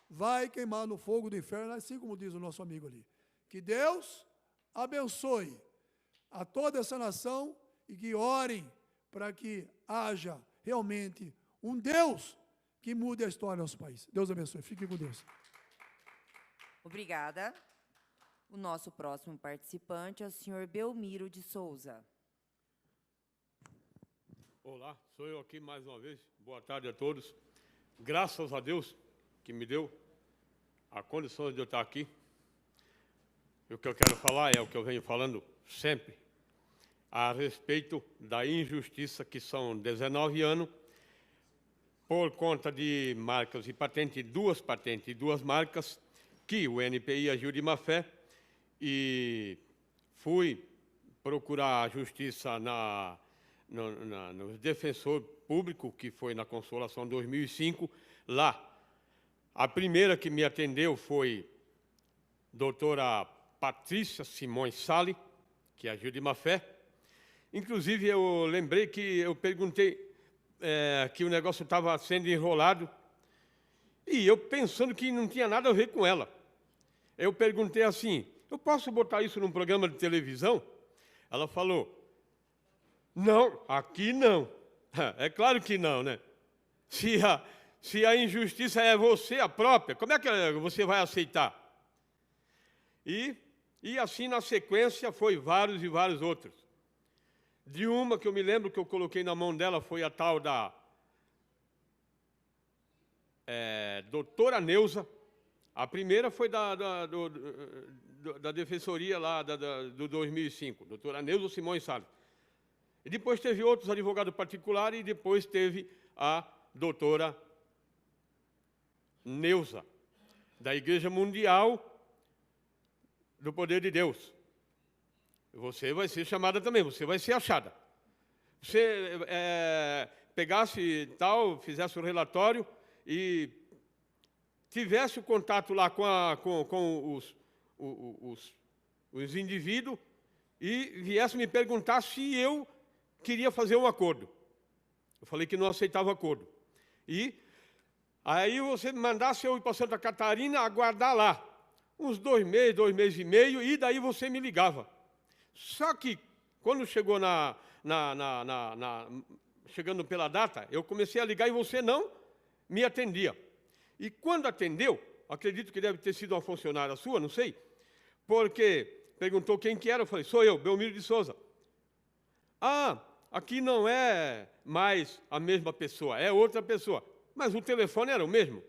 vai queimar no fogo do inferno, assim como diz o nosso amigo ali. Que Deus abençoe a toda essa nação e que orem para que haja realmente um Deus que mude a história do nosso país. Deus abençoe. Fiquem com Deus. Obrigada. O nosso próximo participante é o senhor Belmiro de Souza. Olá, sou eu aqui mais uma vez. Boa tarde a todos. Graças a Deus que me deu a condição de eu estar aqui. E o que eu quero falar é o que eu venho falando sempre, a respeito da injustiça que são 19 anos, por conta de marcas e patentes, duas patentes e duas marcas, que o NPI agiu de má fé, e fui procurar a justiça no defensor público, que foi na Consolação 2005, lá. A primeira que me atendeu foi doutora Patrícia Simões Sale, que agiu de má fé. Inclusive, eu lembrei que eu perguntei que o negócio estava sendo enrolado, e eu pensando que não tinha nada a ver com ela. Eu perguntei assim, eu posso botar isso num programa de televisão? Ela falou, não, aqui não. É claro que não, né? Se a injustiça é você, a própria, como é que você vai aceitar? E assim, na sequência, foi vários e vários outros. De uma que eu me lembro que eu coloquei na mão dela foi a tal da doutora Neuza. A primeira foi da defensoria lá do 2005, doutora Neuza Simões Salles. E depois teve outros advogados particulares e depois teve a doutora Neuza, da Igreja Mundial do Poder de Deus. Você vai ser chamada também, você vai ser achada. Você pegasse tal, fizesse o relatório e tivesse o contato lá com os indivíduos e viesse me perguntar se eu queria fazer um acordo. Eu falei que não aceitava acordo. E aí você me mandasse eu ir para Santa Catarina aguardar lá uns 2 meses e meio, e daí você me ligava. Só que, quando chegou chegando pela data, eu comecei a ligar e você não me atendia. E quando atendeu, acredito que deve ter sido uma funcionária sua, não sei, porque perguntou quem que era, eu falei, sou eu, Belmiro de Souza. Ah, aqui não é mais a mesma pessoa, é outra pessoa. Mas o telefone era o mesmo.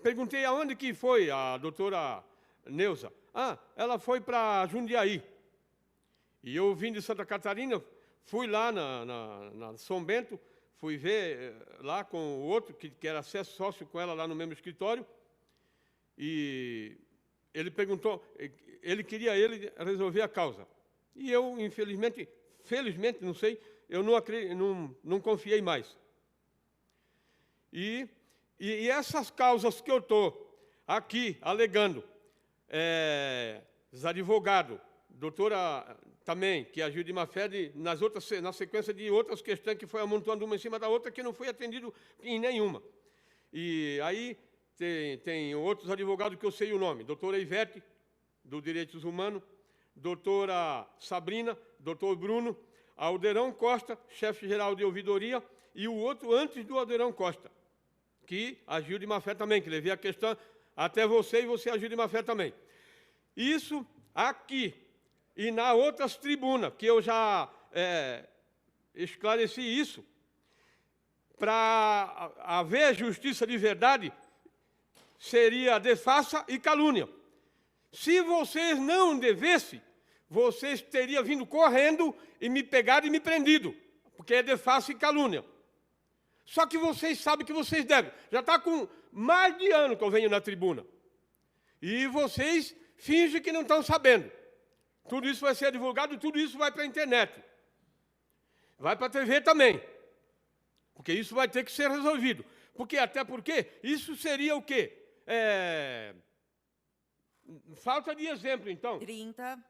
Perguntei aonde que foi a doutora Neuza. Ah, ela foi para Jundiaí. E eu vim de Santa Catarina, fui lá na São Bento, fui ver lá com o outro, que era sócio com ela lá no mesmo escritório, e ele perguntou, ele queria resolver a causa. E eu, felizmente, não sei, eu não confiei mais. E essas causas que eu estou aqui alegando, os advogados, doutora também, que agiu de má fé na sequência de outras questões que foi amontoando uma em cima da outra, que não foi atendido em nenhuma. E aí tem outros advogados que eu sei o nome, doutora Ivete, do Direitos Humanos, doutora Sabrina, doutor Bruno, Alderão Costa, chefe-geral de ouvidoria, e o outro antes do Aldeirão Costa, que agiu de má fé também, que levei a questão até você e você agiu de má fé também. Isso aqui e na outras tribunas, que eu já esclareci isso, para haver justiça de verdade, seria devassa e calúnia. Se vocês não devessem, vocês teriam vindo correndo e me pegado e me prendido, porque é devassa e calúnia. Só que vocês sabem que vocês devem. Já está com mais de ano que eu venho na tribuna. E vocês fingem que não estão sabendo. Tudo isso vai ser divulgado, tudo isso vai para a internet. Vai para a TV também. Porque isso vai ter que ser resolvido. Até porque isso seria o quê? Falta de exemplo, então. 30.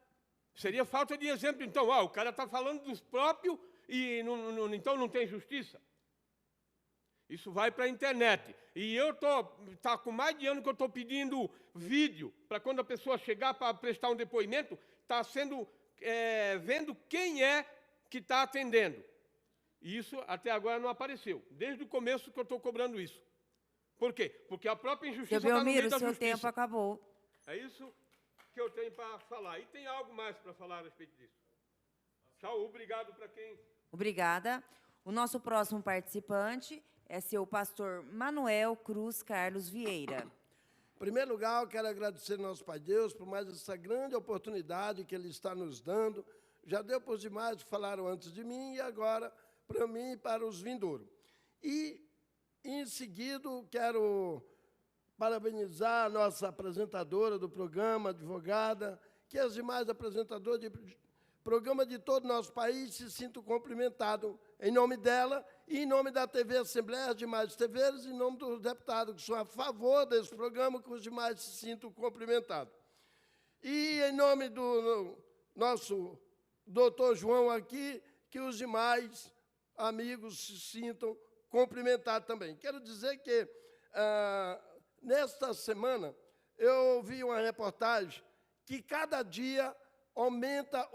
Seria falta de exemplo, então. O cara está falando dos próprios e então não tem justiça. Isso vai para a internet. E eu tá com mais de ano que eu estou pedindo vídeo para quando a pessoa chegar para prestar um depoimento, está sendo vendo quem é que está atendendo. E isso até agora não apareceu. Desde o começo que eu estou cobrando isso. Por quê? Porque a própria injustiça está no meio da justiça. Seu tempo acabou. É isso que eu tenho para falar. E tem algo mais para falar a respeito disso. Tchau, obrigado para quem... Obrigada. O nosso próximo participante é seu pastor Manuel Cruz Carlos Vieira. Em primeiro lugar, eu quero agradecer ao nosso Pai Deus por mais essa grande oportunidade que Ele está nos dando. Já deu para os demais que falaram antes de mim e agora para mim e para os vindouros. E, em seguida, quero parabenizar a nossa apresentadora do programa, advogada, que as demais apresentadoras de programa de todo o nosso país se sintam cumprimentados em nome dela e em nome da TV Assembleia, as demais TVs, em nome dos deputados que são a favor desse programa, que os demais se sintam cumprimentados. E em nome do nosso doutor João aqui, que os demais amigos se sintam cumprimentados também. Quero dizer que, nesta semana, eu vi uma reportagem que cada dia aumenta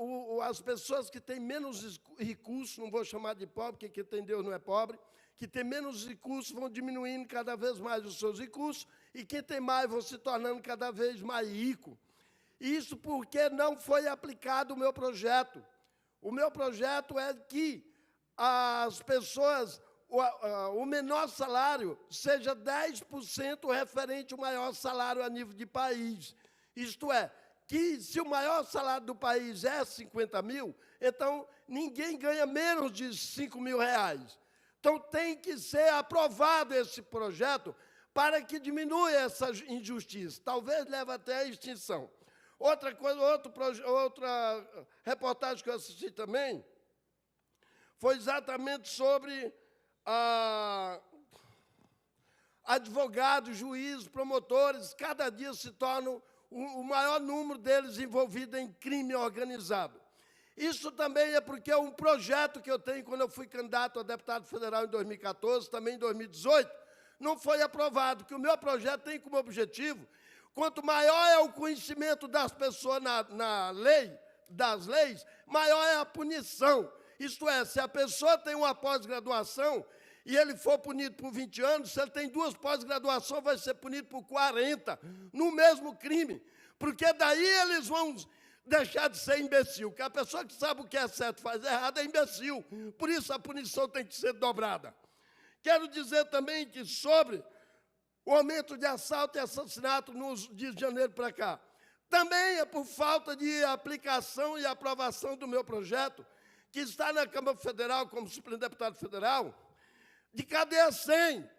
as pessoas que têm menos recursos, não vou chamar de pobre, porque quem tem Deus não é pobre, que tem menos recursos vão diminuindo cada vez mais os seus recursos, e quem tem mais vão se tornando cada vez mais rico. Isso porque não foi aplicado o meu projeto. O meu projeto é que as pessoas, o menor salário seja 10% referente ao maior salário a nível de país. Isto é, que se o maior salário do país é 50 mil, então ninguém ganha menos de 5 mil reais. Então tem que ser aprovado esse projeto para que diminua essa injustiça. Talvez leve até à extinção. Outra coisa, outra reportagem que eu assisti também foi exatamente sobre advogados, juízes, promotores, cada dia se tornam o maior número deles envolvido em crime organizado. Isso também é porque é um projeto que eu tenho quando eu fui candidato a deputado federal em 2014, também em 2018, não foi aprovado, que o meu projeto tem como objetivo, quanto maior é o conhecimento das pessoas das leis, maior é a punição. Isto é, se a pessoa tem uma pós-graduação e ele for punido por 20 anos, se ele tem 2 pós-graduações, vai ser punido por 40, no mesmo crime. Porque daí eles vão deixar de ser imbecil, porque a pessoa que sabe o que é certo e faz errado é imbecil. Por isso a punição tem que ser dobrada. Quero dizer também que sobre o aumento de assalto e assassinato nos dias de janeiro para cá, também é por falta de aplicação e aprovação do meu projeto, que está na Câmara Federal como suplente deputado federal, de cadeia 100.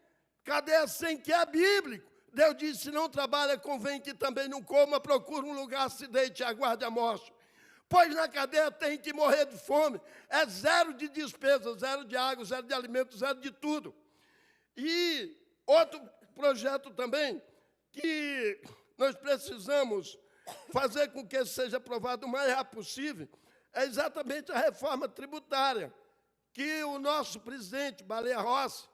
Cadeia 100 que é bíblico. Deus disse, se não trabalha, convém que também não coma, procure um lugar, se deite e aguarde a morte. Pois na cadeia tem que morrer de fome. É zero de despesa, zero de água, zero de alimento, zero de tudo. E outro projeto também, que nós precisamos fazer com que seja aprovado o mais rápido possível, é exatamente a reforma tributária, que o nosso presidente, Baleia Rossi,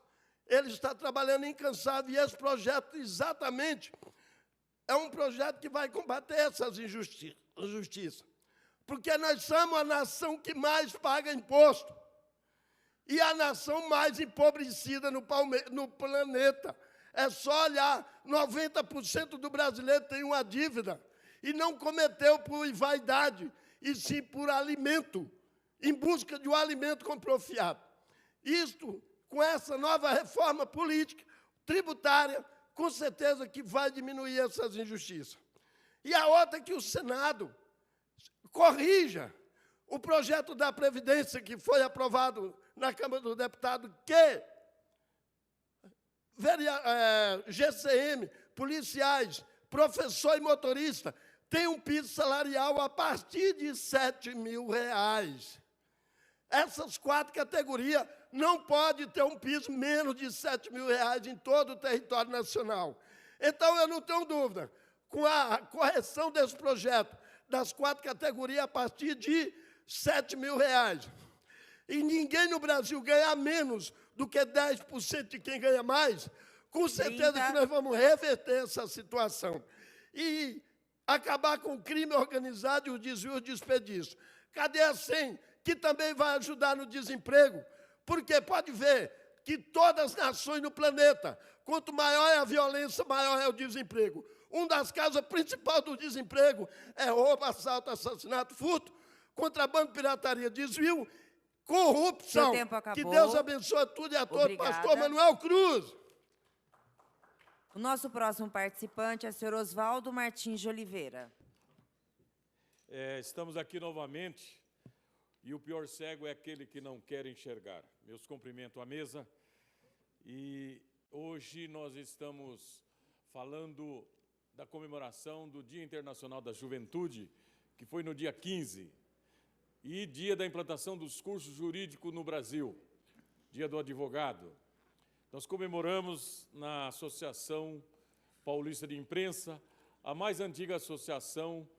ele está trabalhando incansável, e esse projeto exatamente é um projeto que vai combater essas injustiças. Porque nós somos a nação que mais paga imposto. e a nação mais empobrecida no planeta. É só olhar, 90% do brasileiro tem uma dívida, e não cometeu por vaidade, e sim por alimento, em busca de um alimento comprofiado. Isto, com essa nova reforma política, tributária, com certeza que vai diminuir essas injustiças. E a outra é que o Senado corrija o projeto da Previdência que foi aprovado na Câmara dos Deputados, que GCM, policiais, professor e motorista tem um piso salarial a partir de R$ 7.000. Essas 4 categorias não podem ter um piso menos de R$ 7.000 em todo o território nacional. Então, eu não tenho dúvida, com a correção desse projeto, das 4 categorias a partir de R$ 7.000, e ninguém no Brasil ganha menos do que 10% de quem ganha mais, com certeza que nós vamos reverter essa situação. E acabar com o crime organizado e o desvio de desperdício. Cadeia 100, que também vai ajudar no desemprego, porque pode ver que todas as nações no planeta, quanto maior é a violência, maior é o desemprego. Uma das causas principais do desemprego é roubo, assalto, assassinato, furto, contrabando, pirataria, desvio, corrupção. Seu tempo acabou. Que Deus abençoe tudo e a todos. Obrigada. Pastor Manuel Cruz. O nosso próximo participante é o senhor Oswaldo Martins de Oliveira. Estamos aqui novamente, e o pior cego é aquele que não quer enxergar. Meus cumprimentos à mesa, e hoje nós estamos falando da comemoração do Dia Internacional da Juventude, que foi no dia 15, e dia da implantação dos cursos jurídicos no Brasil, dia do advogado. Nós comemoramos na Associação Paulista de Imprensa, a mais antiga associação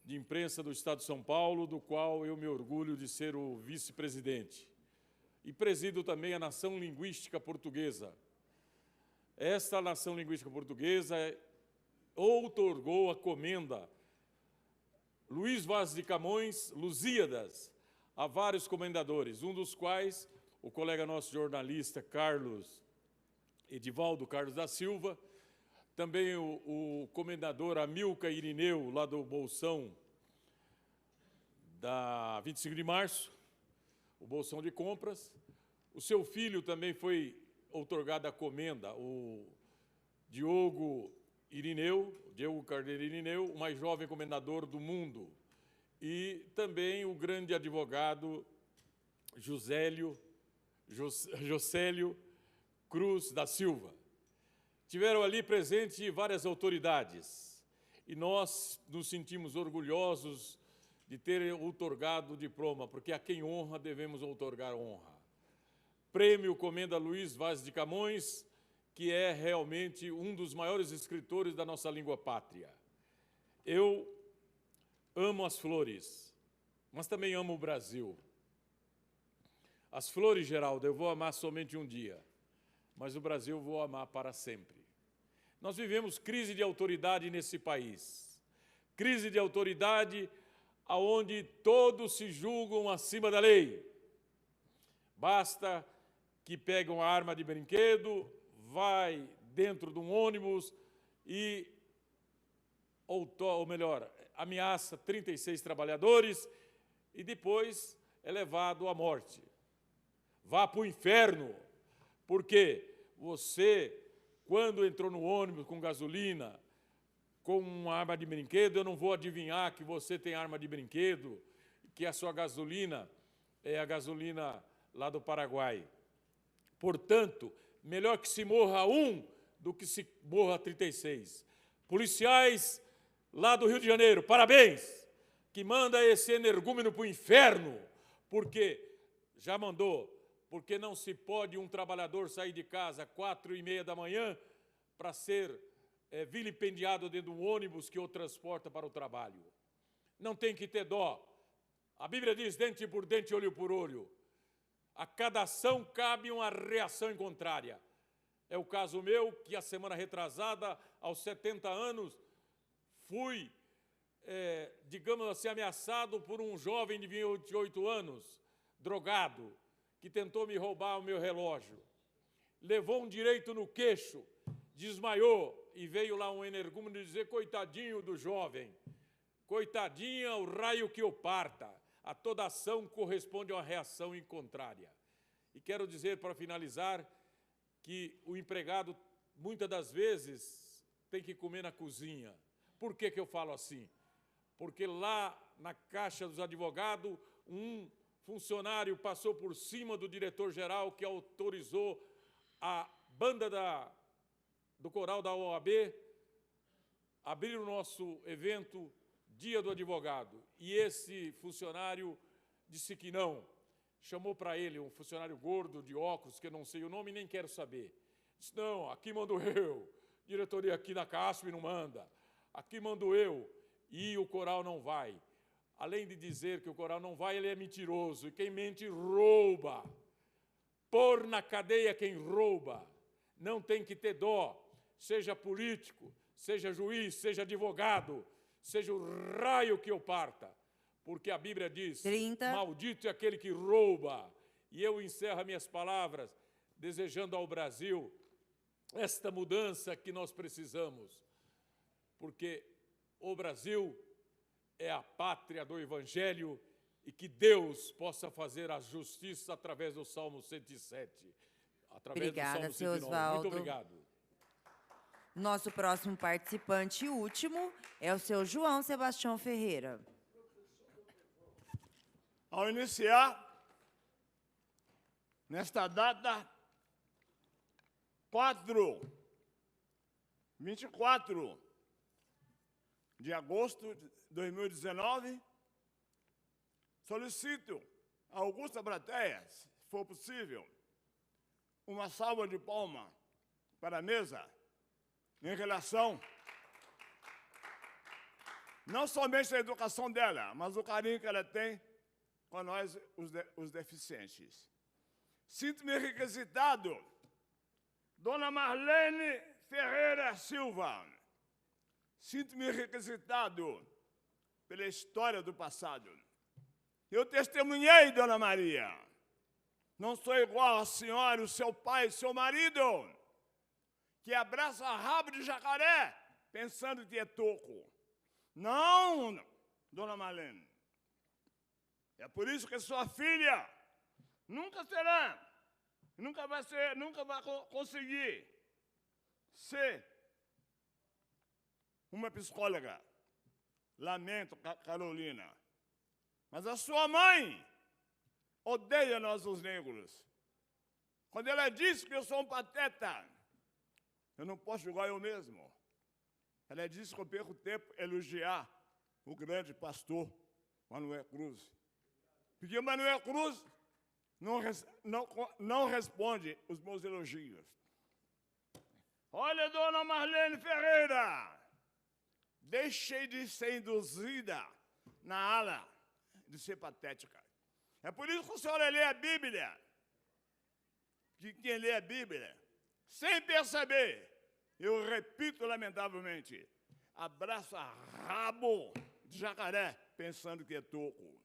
de imprensa do Estado de São Paulo, do qual eu me orgulho de ser o vice-presidente. E presido também a Nação Linguística Portuguesa. Esta Nação Linguística Portuguesa outorgou a comenda Luís Vaz de Camões, Lusíadas, a vários comendadores, um dos quais o colega nosso jornalista Edivaldo Carlos da Silva, também o comendador Amilcar Irineu, lá do Bolsão, da 25 de março, o Bolsão de Compras. O seu filho também foi outorgado a comenda, o Diogo Carneiro Irineu, o mais jovem comendador do mundo, e também o grande advogado Josélio Cruz da Silva. Tiveram ali presente várias autoridades, e nós nos sentimos orgulhosos de ter outorgado o diploma, porque a quem honra devemos outorgar honra. Prêmio Comenda Luís Vaz de Camões, que é realmente um dos maiores escritores da nossa língua pátria. Eu amo as flores, mas também amo o Brasil. As flores, Geraldo, eu vou amar somente um dia, mas o Brasil eu vou amar para sempre. Nós vivemos crise de autoridade nesse país. Crise de autoridade onde todos se julgam acima da lei. Basta que pegue uma arma de brinquedo, vai dentro de um ônibus e, ou melhor, ameaça 36 trabalhadores e depois é levado à morte. Vá para o inferno, porque você, quando entrou no ônibus com gasolina, com uma arma de brinquedo, eu não vou adivinhar que você tem arma de brinquedo, que a sua gasolina é a gasolina lá do Paraguai. Portanto, melhor que se morra um do que se morra 36. Policiais lá do Rio de Janeiro, parabéns, que manda esse energúmeno para o inferno, porque já mandou, porque não se pode um trabalhador sair de casa às 4h30 da manhã para ser vilipendiado dentro de um ônibus que o transporta para o trabalho. Não tem que ter dó. A Bíblia diz dente por dente, olho por olho. A cada ação cabe uma reação em contrária. É o caso meu, que a semana retrasada, aos 70 anos, fui, digamos assim, ameaçado por um jovem de 28 anos, drogado, que tentou me roubar o meu relógio. Levou um direito no queixo, desmaiou, e veio lá um energúmeno dizer: coitadinho do jovem, coitadinha o raio que o parta, a toda ação corresponde a uma reação em contrária. E quero dizer, para finalizar, que o empregado, muitas das vezes, tem que comer na cozinha. Por que eu falo assim? Porque lá na Caixa dos Advogados, um funcionário passou por cima do diretor-geral que autorizou a banda do coral da OAB abrir o nosso evento Dia do Advogado. E esse funcionário disse que não. Chamou para ele um funcionário gordo, de óculos, que eu não sei o nome e nem quero saber. Disse: não, aqui mando eu. Diretoria aqui na CASP não manda. Aqui mando eu. E o coral não vai. Além de dizer que o coral não vai, ele é mentiroso. E quem mente, rouba. Pôr na cadeia quem rouba. Não tem que ter dó. Seja político, seja juiz, seja advogado, seja o raio que o parta. Porque a Bíblia diz: 30. Maldito é aquele que rouba. E eu encerro minhas palavras desejando ao Brasil esta mudança que nós precisamos. Porque o Brasil é a pátria do Evangelho e que Deus possa fazer a justiça através do Salmo 107. Através Obrigada, do Salmo seu 109. Osvaldo. Muito obrigado. Nosso próximo participante e último é o seu João Sebastião Ferreira. Ao iniciar, nesta data, 24 de agosto de 2019, solicito a augusta plateia, se for possível, uma salva de palmas para a mesa, em relação não somente à educação dela, mas o carinho que ela tem com nós, os deficientes. Sinto-me requisitado, Dona Marlene Ferreira Silva. Sinto-me requisitado pela história do passado. Eu testemunhei, Dona Maria. Não sou igual à senhora, o seu pai, seu marido, que abraça rabo de jacaré, pensando que é toco. Não, Dona Marlene. É por isso que sua filha nunca será, nunca vai conseguir ser uma psicóloga. Lamento, Carolina. Mas a sua mãe odeia nós os negros. Quando ela diz que eu sou um pateta, eu não posso julgar eu mesmo. Ela disse que eu perco tempo elogiar o grande pastor Manuel Cruz. Porque Manuel Cruz não responde os meus elogios. Olha, Dona Marlene Ferreira, deixei de ser induzida na ala de ser patética. É por isso que a senhora lê a Bíblia. Que quem lê a Bíblia, sem perceber, eu repito lamentavelmente, abraça rabo de jacaré, pensando que é toco.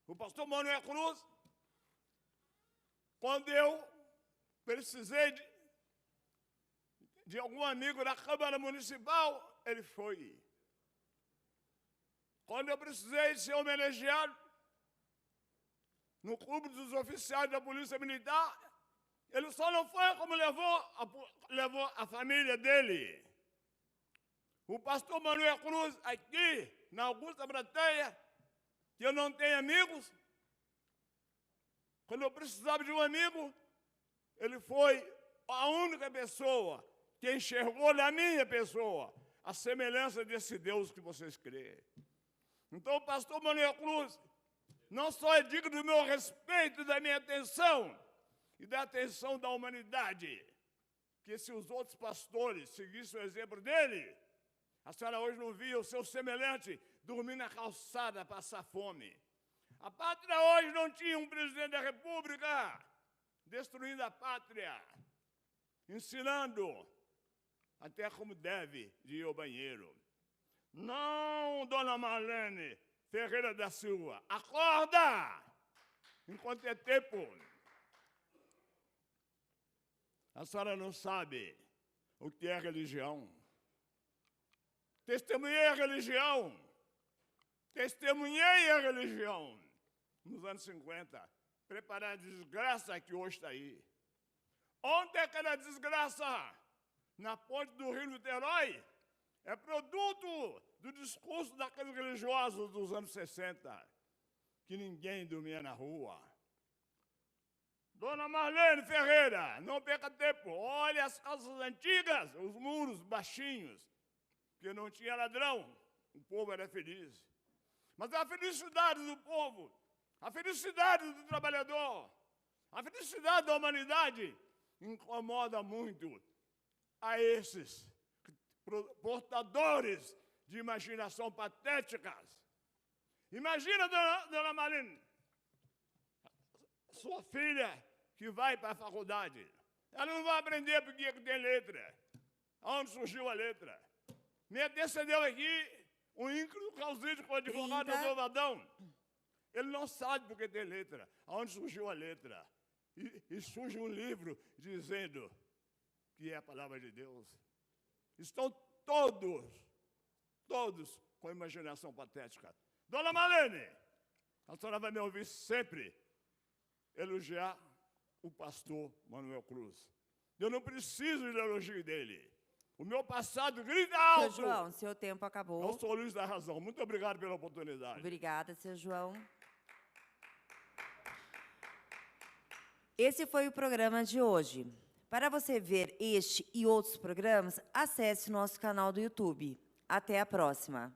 O pastor Manuel Cruz, quando eu precisei de algum amigo da Câmara Municipal, ele foi. Quando eu precisei de ser homenageado no clube dos oficiais da Polícia Militar, ele só não foi como levou a família dele. O pastor Manuel Cruz, aqui na Augusta Plateia, que eu não tenho amigos, quando eu precisava de um amigo, ele foi a única pessoa que enxergou na minha pessoa a semelhança desse Deus que vocês creem. Então, o pastor Manuel Cruz não só é digno do meu respeito e da minha atenção, e da atenção da humanidade, que se os outros pastores seguissem o exemplo dele, a senhora hoje não via o seu semelhante dormir na calçada, passar fome. A pátria hoje não tinha um presidente da República destruindo a pátria, ensinando até como deve de ir ao banheiro. Não, Dona Marlene Ferreira da Silva, acorda! enquanto é tempo. A senhora não sabe o que é religião. Testemunhei a religião. Testemunhei a religião. Nos anos 50. Preparar a desgraça que hoje está aí. Ontem aquela desgraça na ponte do Rio Niterói é produto do discurso daqueles religiosos dos anos 60, que ninguém dormia na rua. Dona Marlene Ferreira, não perca tempo, olhe as casas antigas, os muros baixinhos, que não tinha ladrão, o povo era feliz. Mas a felicidade do povo, a felicidade do trabalhador, a felicidade da humanidade incomoda muito a esses portadores de imaginação patéticas. Imagina, dona Marlene, sua filha que vai para a faculdade. Ela não vai aprender porque tem letra. Aonde surgiu a letra? Me antecedeu aqui um ínclito causídio com o advogado do Vadão. Ele não sabe porque tem letra. Aonde surgiu a letra? E surge um livro dizendo que é a palavra de Deus. Estão todos com imaginação patética. Dona Marlene, a senhora vai me ouvir sempre elogiar o pastor Manuel Cruz. Eu não preciso de elogio dele. O meu passado grita alto. Seu João, seu tempo acabou. Eu sou o Luiz da Razão. Muito obrigado pela oportunidade. Obrigada, seu João. Esse foi o programa de hoje. Para você ver este e outros programas, acesse nosso canal do YouTube. Até a próxima.